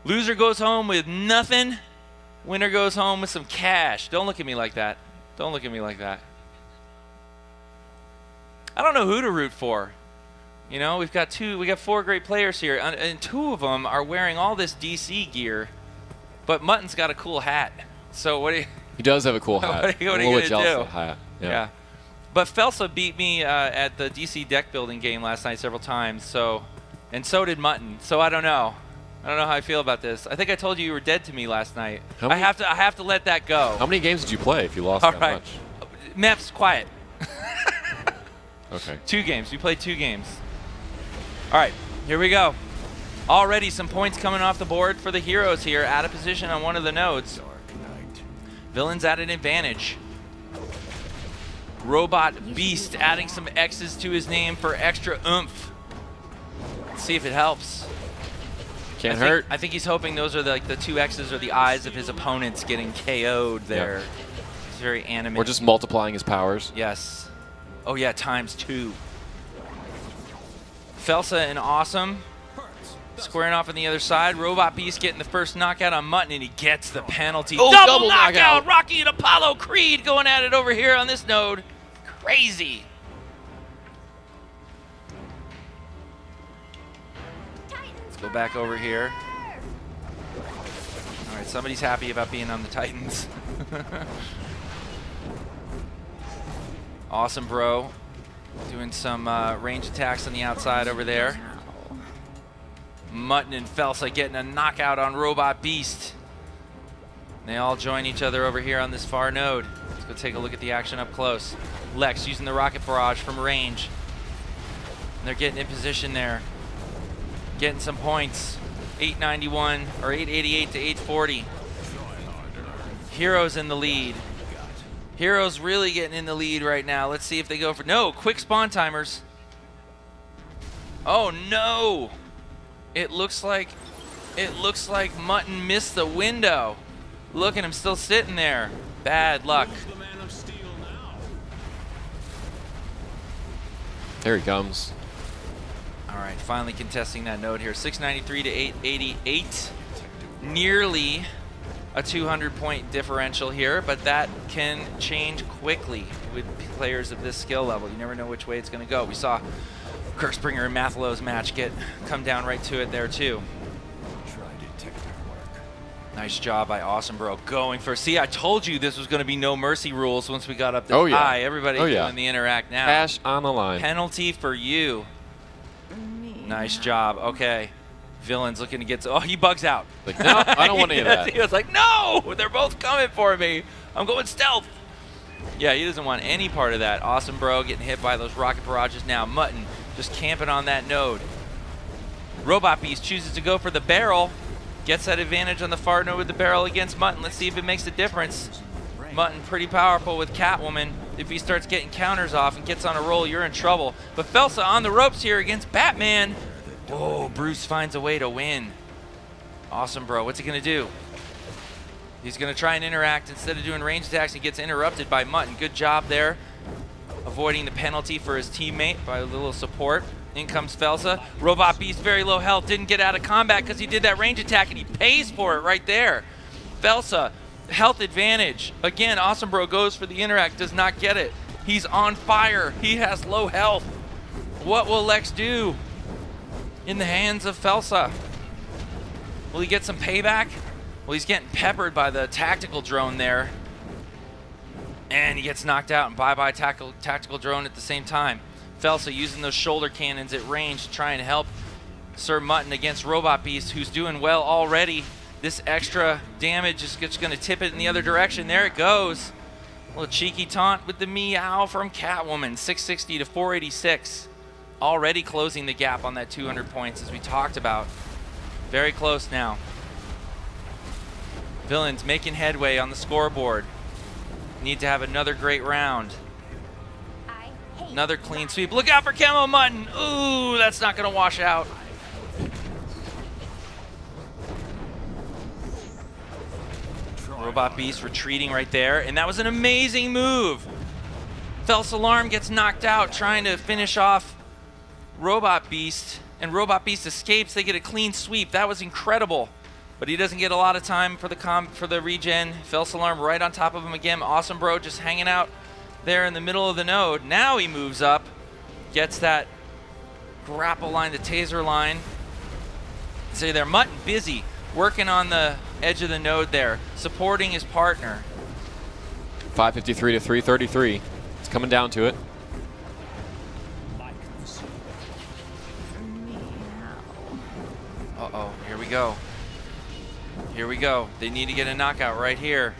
Loser goes home with nothing. Winner goes home with some cash. Don't look at me like that. Don't look at me like that. I don't know who to root for. You know, we got 4 great players here, and 2 of them are wearing all this DC gear, but Mutton's got a cool hat. So what do you? He does have a cool hat. What are you gonna do? Hat. Yeah. But Felsa beat me at the DC deck building game last night several times. And so did Mutton. So I don't know. I don't know how I feel about this. I think I told you were dead to me last night. I have to let that go. How many games did you play if you lost that much? Map's quiet. Okay. 2 games. We played 2 games. All right, here we go. Already some points coming off the board for the heroes here. Out of position on one of the nodes. Villains at an advantage. Robot Beast adding some X's to his name for extra oomph. Let's see if it helps. Can't hurt. I think he's hoping those are the 2 X's are the eyes of his opponents getting KO'd there. Yep. It's very animated. We're just multiplying his powers. Yes. Oh yeah, ×2. Felsa and Awesome squaring off on the other side. Robot Beast getting the first knockout on Mutton, and he gets the penalty. Oh, double knockout! Rocky and Apollo Creed going at it over here on this node. Crazy. Let's go back over here. All right, somebody's happy about being on the Titans. Awesome, bro. Doing some range attacks on the outside over there. Mutton and Felsa getting a knockout on Robot Beast. They all join each other over here on this far node. Let's go take a look at the action up close. Lex using the rocket barrage from range. And they're getting in position there. Getting some points. 891 or 888 to 840. Heroes in the lead. Heroes really getting in the lead right now. Let's see if they go for no quick spawn timers. Oh no! It looks like Mutton missed the window. Look at him still sitting there. Bad luck. There he comes. All right, finally contesting that node here. 693 to 888. Nearly a 200-point differential here, but that can change quickly with players of this skill level. You never know which way it's going to go. We saw Kirkspringer and Mathelow's match come down right to it there too. Nice job by Awesome Bro going for. See, I told you this was going to be no mercy rules once we got up this high. Everybody doing the interact now. Cash on the line. Penalty for you. Nice job. Okay. Villain's looking to get. Oh, he bugs out. Like, no, I don't want any of that. He was like, no, they're both coming for me. I'm going stealth. Yeah, he doesn't want any part of that. Awesome Bro getting hit by those rocket barrages now. Mutton just camping on that node. Robot Beast chooses to go for the barrel. Gets that advantage on the far node with the barrel against Mutton. Let's see if it makes a difference. Mutton pretty powerful with Catwoman. If he starts getting counters off and gets on a roll, you're in trouble. But Felsa on the ropes here against Batman. Oh, Bruce finds a way to win. Awesome Bro, what's he gonna do? He's gonna try and interact. Instead of doing range attacks, he gets interrupted by Mutton. Good job there. Avoiding the penalty for his teammate by a little support. In comes Felsa. Robot Beast, very low health, didn't get out of combat because he did that range attack, and he pays for it right there. Felsa, health advantage. Again, Awesome Bro goes for the interact, does not get it. He's on fire. He has low health. What will Lex do in the hands of Felsa? Will he get some payback? Well, he's getting peppered by the tactical drone there. And he gets knocked out, and bye-bye tactical drone at the same time. Felsa using those shoulder cannons at range to try and help Sir Mutton against Robot Beast, who's doing well already. This extra damage is just going to tip it in the other direction. There it goes. A little cheeky taunt with the meow from Catwoman. 660 to 486. Already closing the gap on that 200 points, as we talked about. Very close now. Villains making headway on the scoreboard. Need to have another great round. Another clean sweep. Look out for Camo Mutton. Ooh, that's not going to wash out. Robot Beast retreating right there, and that was an amazing move. Fel's Alarm gets knocked out trying to finish off Robot Beast, and Robot Beast escapes. They get a clean sweep. That was incredible, but he doesn't get a lot of time for the regen. Fel's Alarm right on top of him again. Awesome Bro just hanging out there in the middle of the node. Now he moves up, gets that grapple line, the taser line. So they're Mutton busy working on the edge of the node there, supporting his partner. 553 to 333. It's coming down to it. Uh-oh, here we go. Here we go. They need to get a knockout right here.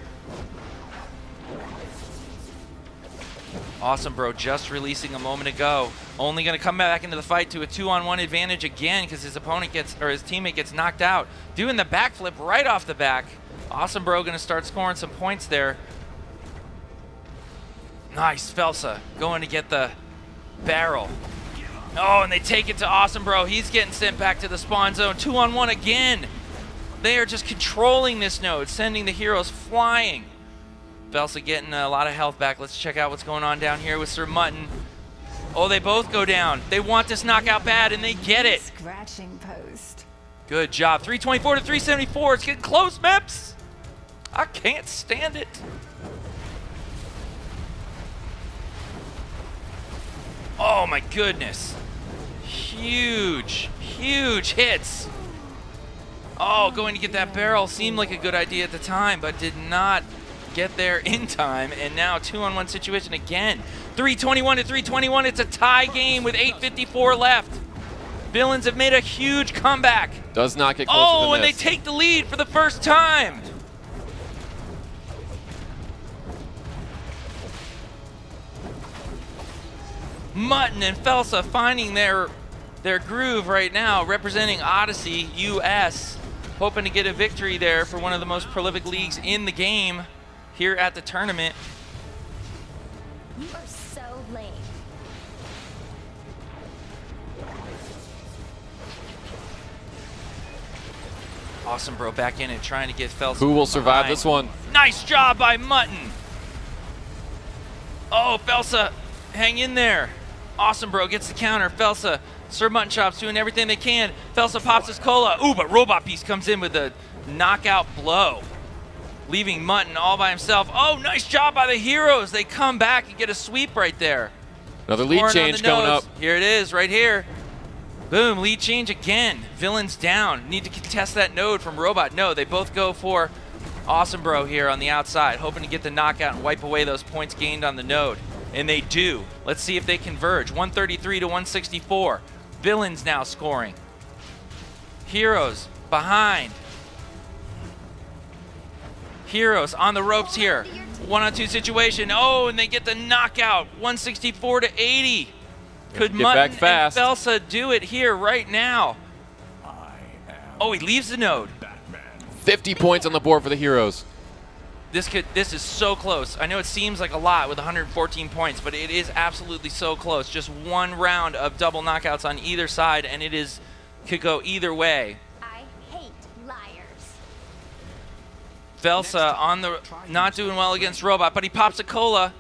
Awesome Bro just releasing a moment ago. Only going to come back into the fight to a 2-on-1 advantage again because his opponent gets, or his teammate gets knocked out. Doing the backflip right off the back. Awesome Bro going to start scoring some points there. Nice, Felsa going to get the barrel. Oh, and they take it to Awesome Bro. He's getting sent back to the spawn zone. 2-on-1 again. They are just controlling this node, sending the heroes flying. Felsa getting a lot of health back. Let's check out what's going on down here with Sir Mutton. Oh, they both go down. They want this knockout bad, and they get it. Scratching post. Good job. 324 to 374. It's getting close, Meps. I can't stand it. Oh, my goodness. Huge, huge hits. Oh, going to get that barrel seemed like a good idea at the time, but did not get there in time, and now 2-on-1 situation again. 321 to 321. It's a tie game with 8:54 left. Villains have made a huge comeback. Does not get closer Oh, than and this. they take the lead for the first time. Mutton and Felsa finding their groove right now, representing Odyssey US, hoping to get a victory there for one of the most prolific leagues in the game here at the tournament. You are so lame. Awesome Bro back in it, trying to get Felsa. Who will survive behind. this one? Nice job by Mutton. Oh, Felsa, hang in there. Awesome Bro gets the counter. Felsa, Sir Mutton Chop's doing everything they can. Felsa pops his cola. Ooh, but Robot Beast comes in with a knockout blow, leaving Mutton all by himself. Oh, nice job by the heroes. They come back and get a sweep right there. Another lead Scoring on change the coming nose. up. Here it is, right here. Boom, lead change again. Villains down. Need to contest that node from Robot. No, they both go for Awesome Bro here on the outside, hoping to get the knockout and wipe away those points gained on the node. And they do. Let's see if they converge. 133 to 164. Villains now scoring. Heroes behind. Heroes on the ropes here. 1-on-2 situation. Oh, and they get the knockout. 164 to 80. Could Get Mutton back fast. and Felsa do it here right now? Oh, he leaves the node. 50 points on the board for the Heroes. This is so close. I know it seems like a lot with 114 points, but it is absolutely so close. Just one round of double knockouts on either side, and could go either way. I hate liars. Felsa on the not doing well against Robot, but he pops a cola.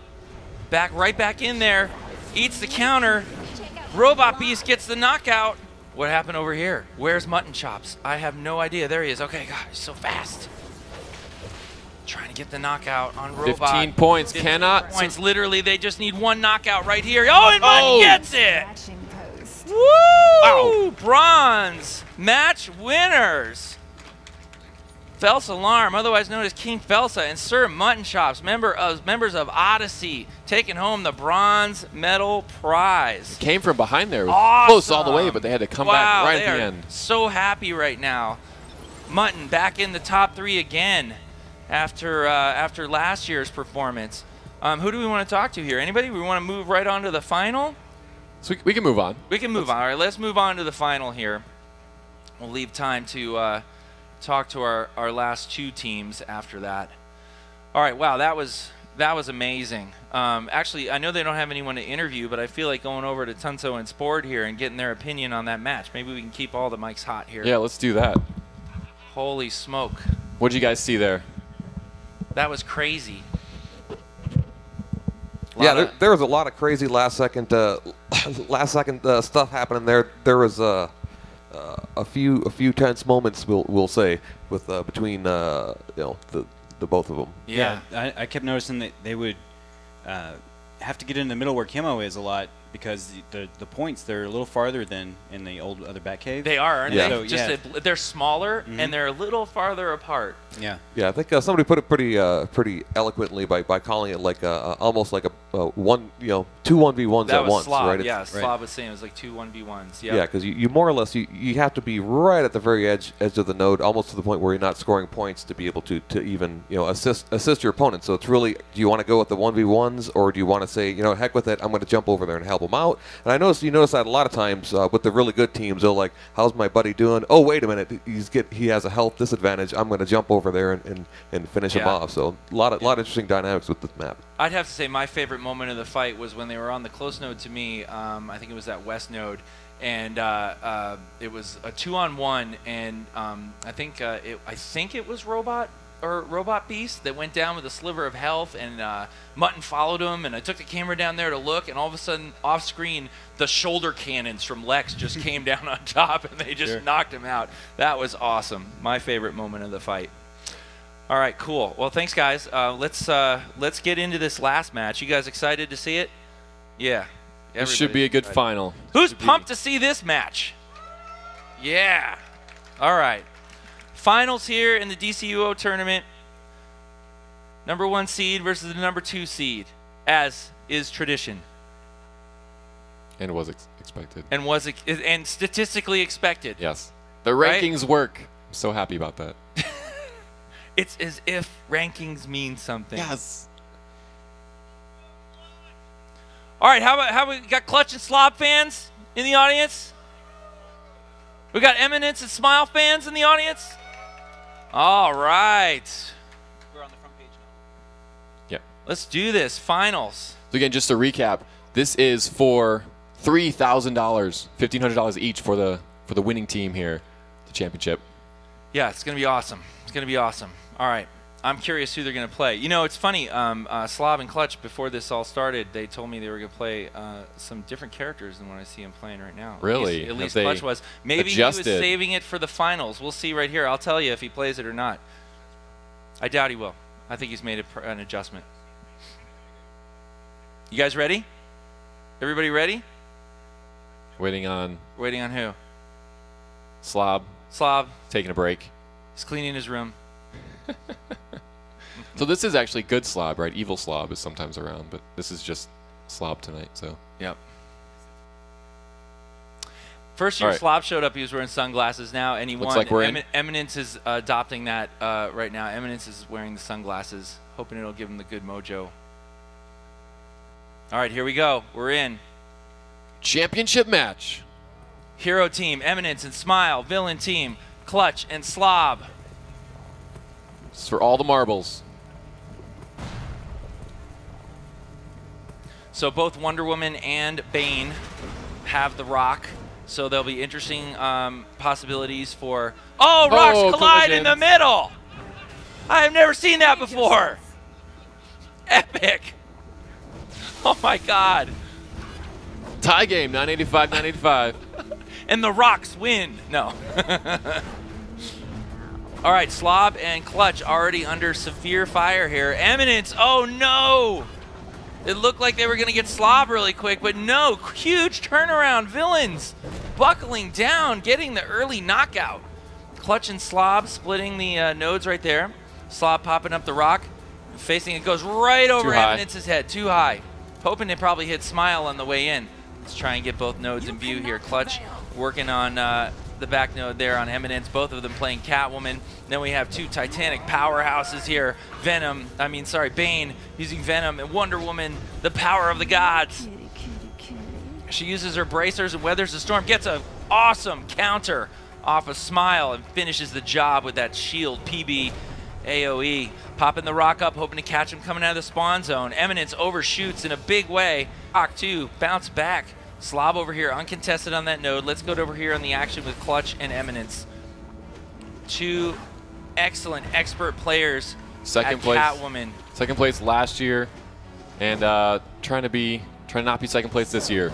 Right back in there. Eats the counter. Robot Beast gets the knockout. What happened over here? Where's Mutton Chops? I have no idea. There he is. Okay, God, he's so fast. Trying to get the knockout on Robot. 15 points. 15 Cannot. points. Literally, they just need one knockout right here. Oh, and Mutton gets it. Woo! Wow. Bronze match winners. Felsa Alarm, otherwise known as King Felsa, and Sir Mutton Chops, members of Odyssey, taking home the bronze medal prize. Came from behind there. Awesome. Close all the way, but they had to come back right at the end. So happy right now. Mutton back in the top 3 again after last year's performance. Who do we want to talk to here? Anybody? We want to move right on to the final? So we can move on. We can move on. All right, let's move on to the final here. We'll leave time to talk to our last 2 teams after that. All right, wow, that was amazing. Actually, I know they don't have anyone to interview, but I feel like going over to Tunso and Sport here and getting their opinion on that match. Maybe we can keep all the mics hot here. Yeah, let's do that. Holy smoke. What did you guys see there? That was crazy. Yeah, there was a lot of crazy last second stuff happening there. There was a few tense moments, we'll say, with between the both of them. Yeah, I kept noticing that they would have to get in the middle where Kimmo is a lot, because the points, they're a little farther than in the old other Batcave. They are, aren't Yeah. they? So, they're smaller and they're a little farther apart. Yeah. Yeah, I think somebody put it pretty eloquently by calling it like almost like a one, 2 1v1s at once, Slob, right? yeah, Slob was saying it was like 2 1v1s. Yep. Yeah, because you more or less you have to be right at the very edge of the node, almost to the point where you're not scoring points to be able to even assist your opponent. So it's really, do you want to go with the 1v1s, or do you want to say, heck with it, I'm going to jump over there and help him out? And I you notice that a lot of times with the really good teams, they're like, how's my buddy doing? Oh, wait a minute, he has a health disadvantage. I'm going to jump over there and finish him off. So a lot of interesting dynamics with this map. I'd have to say my favorite moment of the fight was when they were on the close node to me. I think it was that west node, and it was a 2-on-1, and I think it was Robot Beast that went down with a sliver of health, and Mutton followed him, and I took the camera down there to look, and all of a sudden off screen the shoulder cannons from Lex just came down on top, and they just knocked him out. That was awesome. My favorite moment of the fight. All right, cool. Well, thanks, guys. Let's get into this last match. You guys excited to see it? Yeah. It should be a good final. Who's pumped to see this match? Yeah. All right. Finals here in the DCUO tournament. Number 1 seed versus the number 2 seed, as is tradition. And was expected. And statistically expected. Yes. The rankings work. I'm so happy about that. It's as if rankings mean something. Yes. All right, how we got Clutch and Slob fans in the audience? We got Eminence and Smile fans in the audience? All right. We're on the front page now. Yeah. Let's do this. Finals. So again, just to recap, this is for $3,000, $1,500 each for the winning team here, the championship. Yeah, it's gonna be awesome. It's gonna be awesome. All right. I'm curious who they're going to play. It's funny. Slav and Clutch, before this all started, they told me they were going to play some different characters than what I see them playing right now. Really? At least Clutch was. Maybe adjusted? He was saving it for the finals. We'll see right here. I'll tell you if he plays it or not. I doubt he will. I think he's made an adjustment. You guys ready? Everybody ready? Waiting on who? Slob. Slob. Taking a break. He's cleaning his room. So this is actually good Slob, right? Evil Slob is sometimes around, but this is just Slob tonight, so. Yep. First year Slob showed up, he was wearing sunglasses now, and he Looks won. like we're in. Eminence is adopting that right now. Eminence is wearing the sunglasses, hoping it'll give him the good mojo. All right, here we go. We're in. Championship match. Hero team, Eminence and Smile. Villain team, Clutch and Slob. This is for all the marbles. So both Wonder Woman and Bane have the rock. So there'll be interesting possibilities for... Oh, rocks collide in the middle! I have never seen that before. Epic. Oh, my God. Tie game, 985-985. And the rocks win. No. All right, Slob and Clutch already under severe fire here. Eminence, oh, no. It looked like they were going to get Slob really quick, but no. Huge turnaround. Villains buckling down, getting the early knockout. Clutch and Slob splitting the nodes right there. Slob popping up the rock. Facing it goes right over Eminence's head. Too high. Hoping it probably hit Smile on the way in. Let's try and get both nodes in view here. Clutch working on the back node there on Eminence. Both of them playing Catwoman. Then we have two Titanic powerhouses here. Bane using Venom, and Wonder Woman, the power of the gods. She uses her bracers and weathers the storm. Gets an awesome counter off a Smile and finishes the job with that shield PB AOE. Popping the rock up, hoping to catch him coming out of the spawn zone. Eminence overshoots in a big way. Rock 2, bounce back. Slob over here, uncontested on that node. Let's go over here on the action with Clutch and Eminence. Two excellent expert players Second place, Catwoman. Second place last year, and trying to not be second place this year.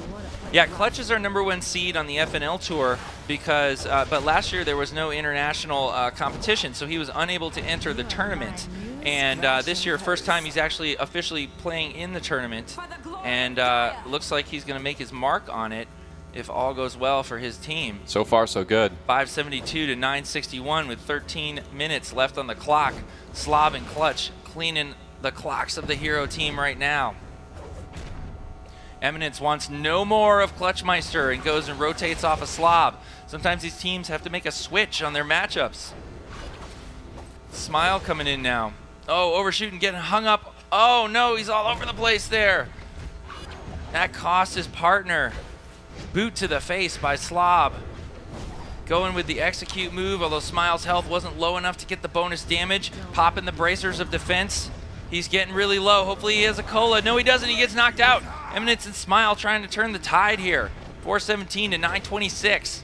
Yeah, Clutch is our #1 seed on the FNL tour because, but last year there was no international competition, so he was unable to enter the tournament. And this year, first time he's actually officially playing in the tournament, and looks like he's going to make his mark on it if all goes well for his team. So far, so good. 572 to 961 with 13 minutes left on the clock. Slob and Clutch cleaning the clocks of the hero team right now. Eminence wants no more of Clutchmeister and goes and rotates off a Slob. Sometimes these teams have to make a switch on their matchups. Smile coming in now. Oh, overshooting, getting hung up. Oh no, he's all over the place there. That cost his partner. Boot to the face by Slob. Going with the execute move, although Smile's health wasn't low enough to get the bonus damage. Popping the bracers of defense. He's getting really low. Hopefully he has a cola. No, he doesn't. He gets knocked out. Eminence and Smile trying to turn the tide here. 417 to 926.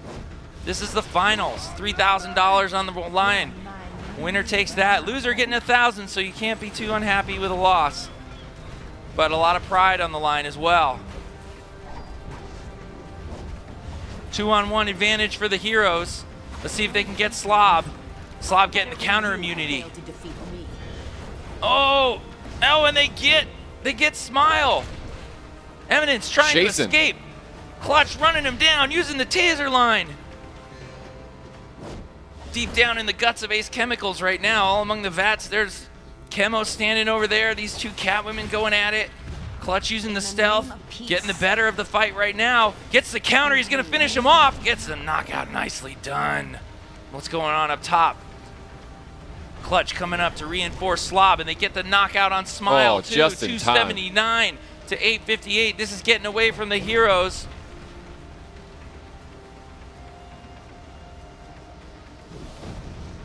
This is the finals. $3,000 on the line. Winner takes that. Loser getting 1,000, so you can't be too unhappy with a loss. But a lot of pride on the line as well. 2-on-1 advantage for the heroes. Let's see if they can get Slob. Slob getting the counter immunity. Oh, and they get Smile. Eminence trying to escape. Clutch running him down, using the taser line. Deep down in the guts of Ace Chemicals right now, all among the vats, there's Chemo standing over there. These two Catwomen going at it. Clutch using the stealth, getting the better of the fight right now. Gets the counter, he's gonna finish him off. Gets the knockout, nicely done. What's going on up top? Clutch coming up to reinforce Slob, and they get the knockout on Smile too. Just in time. 279 to 858. This is getting away from the heroes.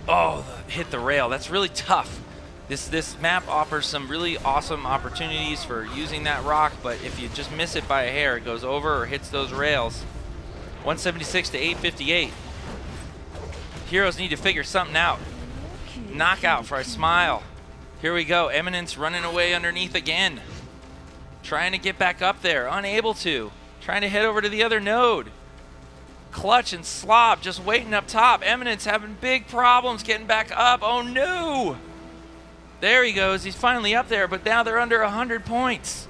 Oh, hit the rail. That's really tough. This map offers some really awesome opportunities for using that rock, but if you just miss it by a hair, it goes over or hits those rails. 176 to 858. Heroes need to figure something out. Knockout for a Smile. Here we go. Eminence running away underneath again. Trying to get back up there. Unable to. Trying to head over to the other node. Clutch and Slob just waiting up top. Eminence having big problems getting back up. Oh no! There he goes. He's finally up there, but now they're under 100 points.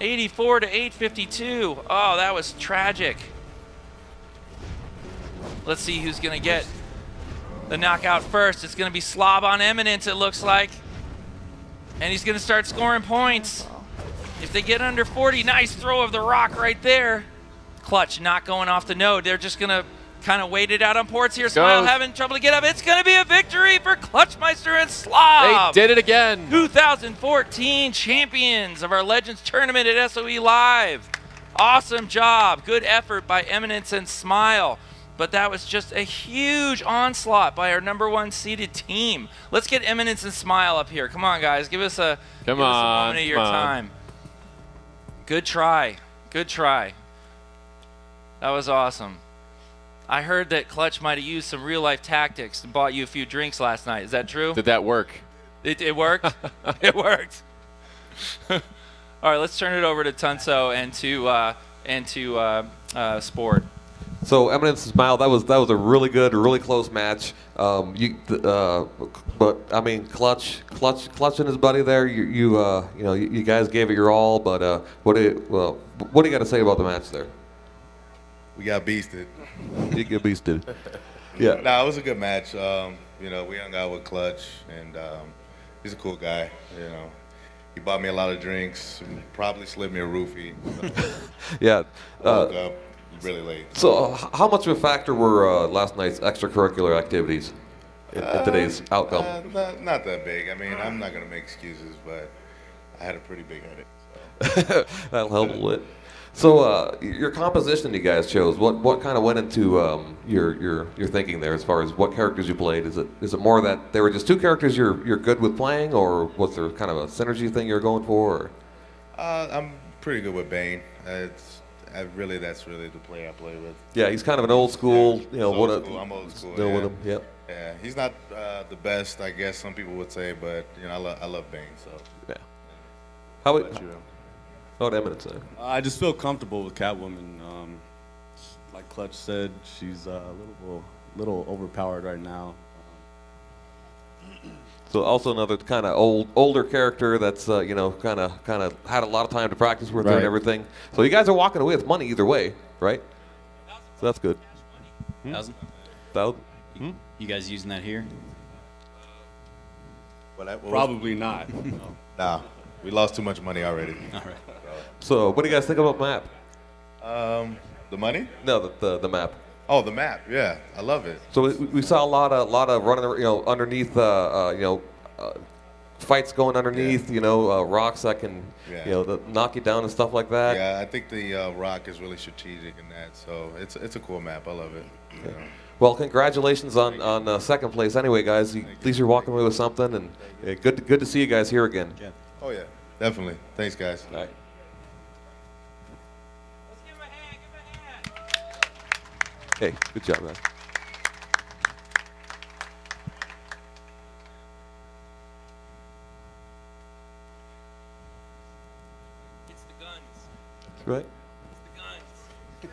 84 to 852. Oh, that was tragic. Let's see who's going to get the knockout first. It's going to be Slob on Eminence, it looks like. And he's going to start scoring points. If they get under 40, nice throw of the rock right there. Clutch not going off the node. They're just going to kind of wait it out on ports here. Smile having trouble to get up. It's going to be a victory for Clutchmeister and Slob. They did it again. 2014 champions of our Legends tournament at SOE Live. Awesome job. Good effort by Eminence and Smile. But that was just a huge onslaught by our #1 seeded team. Let's get Eminence and Smile up here. Come on, guys. Give us a moment of your time. Good try. Good try. That was awesome. I heard that Clutch might have used some real-life tactics and bought you a few drinks last night. Is that true? Did that work? It worked? It worked. All right, let's turn it over to Tunso and to Sport. So Eminence and Smile, that was a really good, really close match. But I mean, Clutch and his buddy there, you guys gave it your all. But what do you got to say about the match there? We got beasted. You get beasted. Yeah. Nah, it was a good match. We hung out with Clutch, and he's a cool guy. He bought me a lot of drinks. Probably slid me a roofie. Yeah. Woke up really late. So, how much of a factor were last night's extracurricular activities in today's outcome? Not that big. I mean, I'm not gonna make excuses, but I had a pretty big headache. So. That'll help a little. So, your composition you guys chose. What kind of went into your thinking there as far as what characters you played? Is it more that there were just two characters you're good with playing, or was there kind of a synergy thing you're going for? Or? I'm pretty good with Bane. That's really the play I play with. Yeah, he's kind of an old school. I'm old school. Still yeah. with him. Yep. Yeah, he's not the best, I guess some people would say, but I love Bane. So. Yeah. How about you? How about Eminence? I just feel comfortable with Catwoman. Like Clutch said, she's a little overpowered right now. So also another kind of older character that's kind of had a lot of time to practice with her and everything. So you guys are walking away with money either way, right? So that's good. 1,000. 1,000. You guys using that here? Probably not. Nah, we lost too much money already. All right. So what do you guys think about the map? The money? No, the map. Oh, the map. Yeah, I love it. So we saw a lot of running, underneath, fights going underneath, rocks that can, knock you down and stuff like that. Yeah, I think the rock is really strategic in that. So it's a cool map. I love it. Okay. Well, congratulations on second place. Anyway, guys, at least you're walking away with something, and good to see you guys here again. Yeah. Oh yeah, definitely. Thanks, guys. All right. Hey, good job, man. It's the guns. That's right. It's the guns.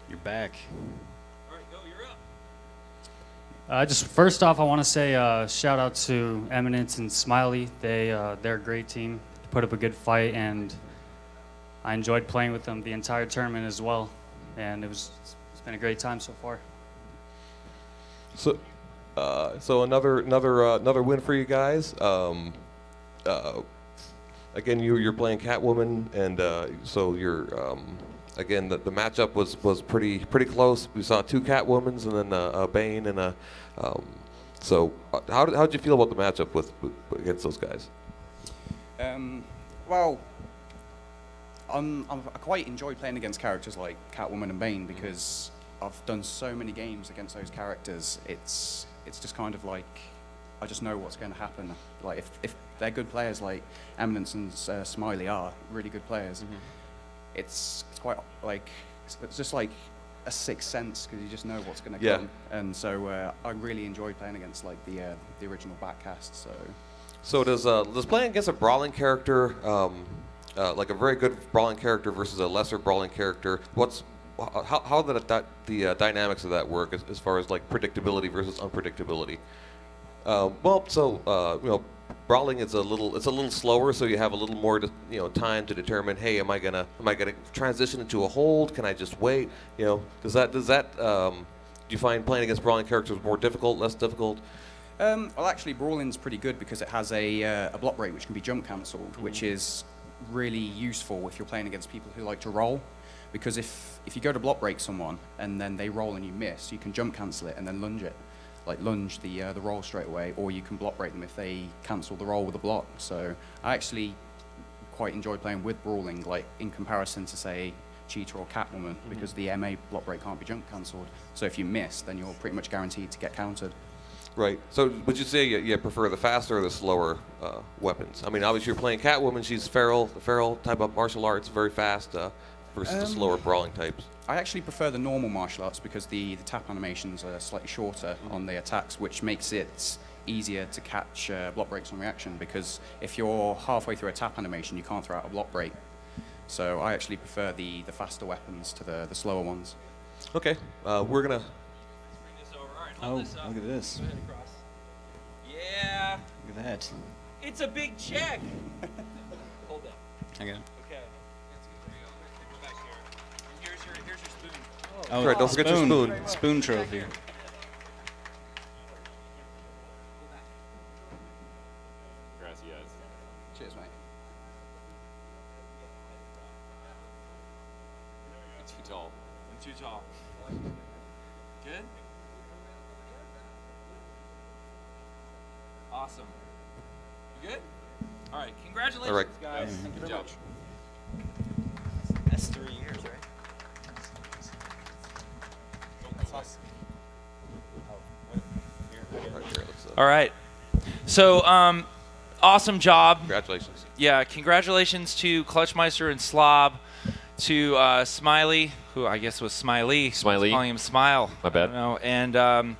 You're back. All right, go. You're up. Just first off, I want to say shout out to Eminence and Smiley. They're a great team. Put up a good fight, and I enjoyed playing with them the entire tournament as well. And it's been a great time so far. So, another win for you guys. Again, you're playing Catwoman, and so you're again the matchup was pretty close. We saw two Catwomans and then a Bane and a. So how did you feel about the matchup against those guys? Well, I quite enjoy playing against characters like Catwoman and Bane because I've done so many games against those characters. It's just kind of like I just know what's going to happen. Like if they're good players like Eminence and Smiley are really good players, it's quite like it's just like a sixth sense because you just know what's going to come. And so I really enjoy playing against like the original backcast. So does playing against a brawling character, like a very good brawling character versus a lesser brawling character, how the dynamics of that work as far as like predictability versus unpredictability? brawling is a little slower, so you have a little more time to determine. Hey, am I gonna transition into a hold? Can I just wait? Does that do you find playing against brawling characters more difficult, less difficult? Well, actually, brawling's pretty good because it has a block rate which can be jump cancelled, which is really useful if you're playing against people who like to roll. Because if you go to block break someone and then they roll and you miss, you can jump cancel it and then lunge it. Like lunge the roll straight away, or you can block break them if they cancel the roll with a block. So I actually quite enjoy playing with brawling, like in comparison to say Cheetah or Catwoman, because the MA block break can't be jump cancelled. So if you miss, then you're pretty much guaranteed to get countered. Right. So would you say you prefer the faster or the slower weapons? I mean, obviously you're playing Catwoman. She's feral, the feral type of martial arts, very fast, versus the slower brawling types. I actually prefer the normal martial arts because the tap animations are slightly shorter on the attacks, which makes it easier to catch block breaks on reaction, because if you're halfway through a tap animation, you can't throw out a block break. So I actually prefer the faster weapons to the slower ones. Okay, we're going to... Oh, look at this. Yeah. Look at that. It's a big check. Hold that. I got it. Okay. Here's your spoon. Oh, right, don't forget your spoon. Spoon trophy. Gracias. Cheers, mate. It's too tall. I'm too tall. Good? Awesome. You good? All right. Congratulations, All right. guys. Thank you very much. That's 3 years, right? That's awesome. All All right. So, awesome job. Congratulations. Yeah, congratulations to Clutchmeister and Slob, to Smiley, who I guess was Smiley. Smiley. Calling him Smile. My bad. I don't know. And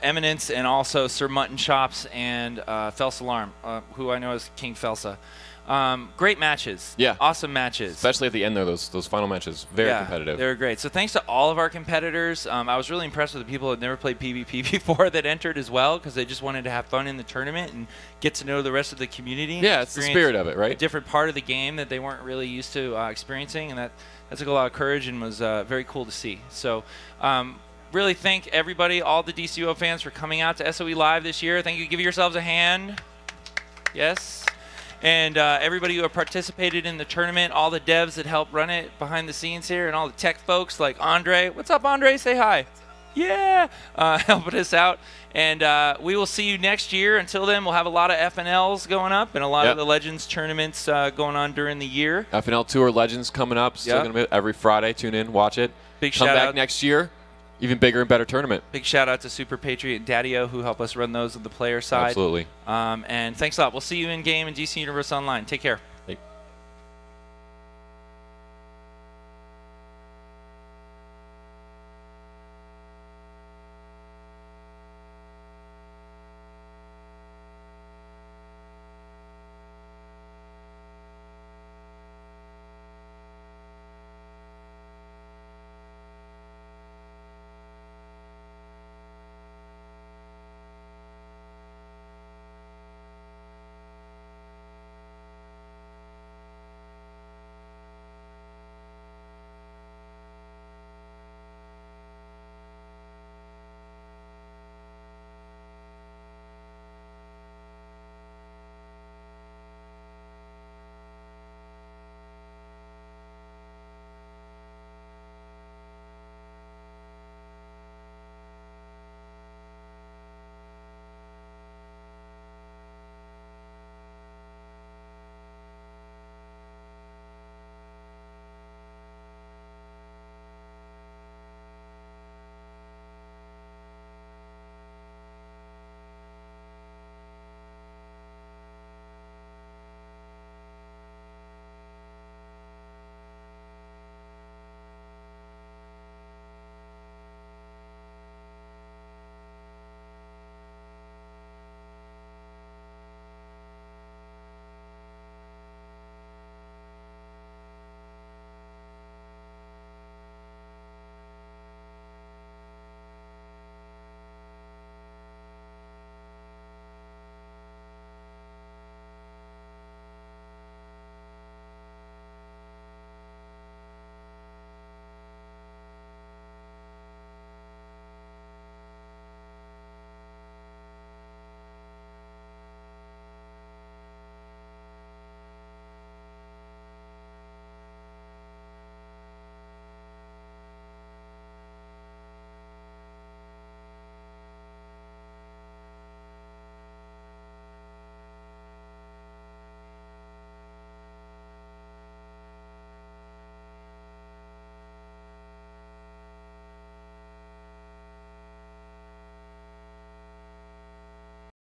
Eminence, and also Sir Mutton Chops and Felsa Alarm, who I know is King Felsa. Great matches. Yeah. Awesome matches. Especially at the end there, those final matches. Very competitive. They were great. So thanks to all of our competitors. I was really impressed with the people who had never played PvP before that entered as well, because they just wanted to have fun in the tournament and get to know the rest of the community. Yeah, it's the spirit of it, right? A different part of the game that they weren't really used to experiencing, and that took a lot of courage and was very cool to see. So really thank everybody, all the DCUO fans, for coming out to SOE Live this year. Thank you. Give yourselves a hand. Yes. And everybody who participated in the tournament, all the devs that helped run it behind the scenes here, and all the tech folks like Andre. What's up, Andre? Say hi. Yeah. Helping us out. And we will see you next year. Until then, we'll have a lot of FNLs going up and a lot of the Legends tournaments going on during the year. FNL Tour Legends coming up. Still going to be every Friday. Tune in, watch it. Big Come shout back out. next year. Even bigger and better tournament. Big shout out to Super Patriot and Daddy-O, who help us run those on the player side. Absolutely. And thanks a lot. We'll see you in game in DC Universe Online. Take care.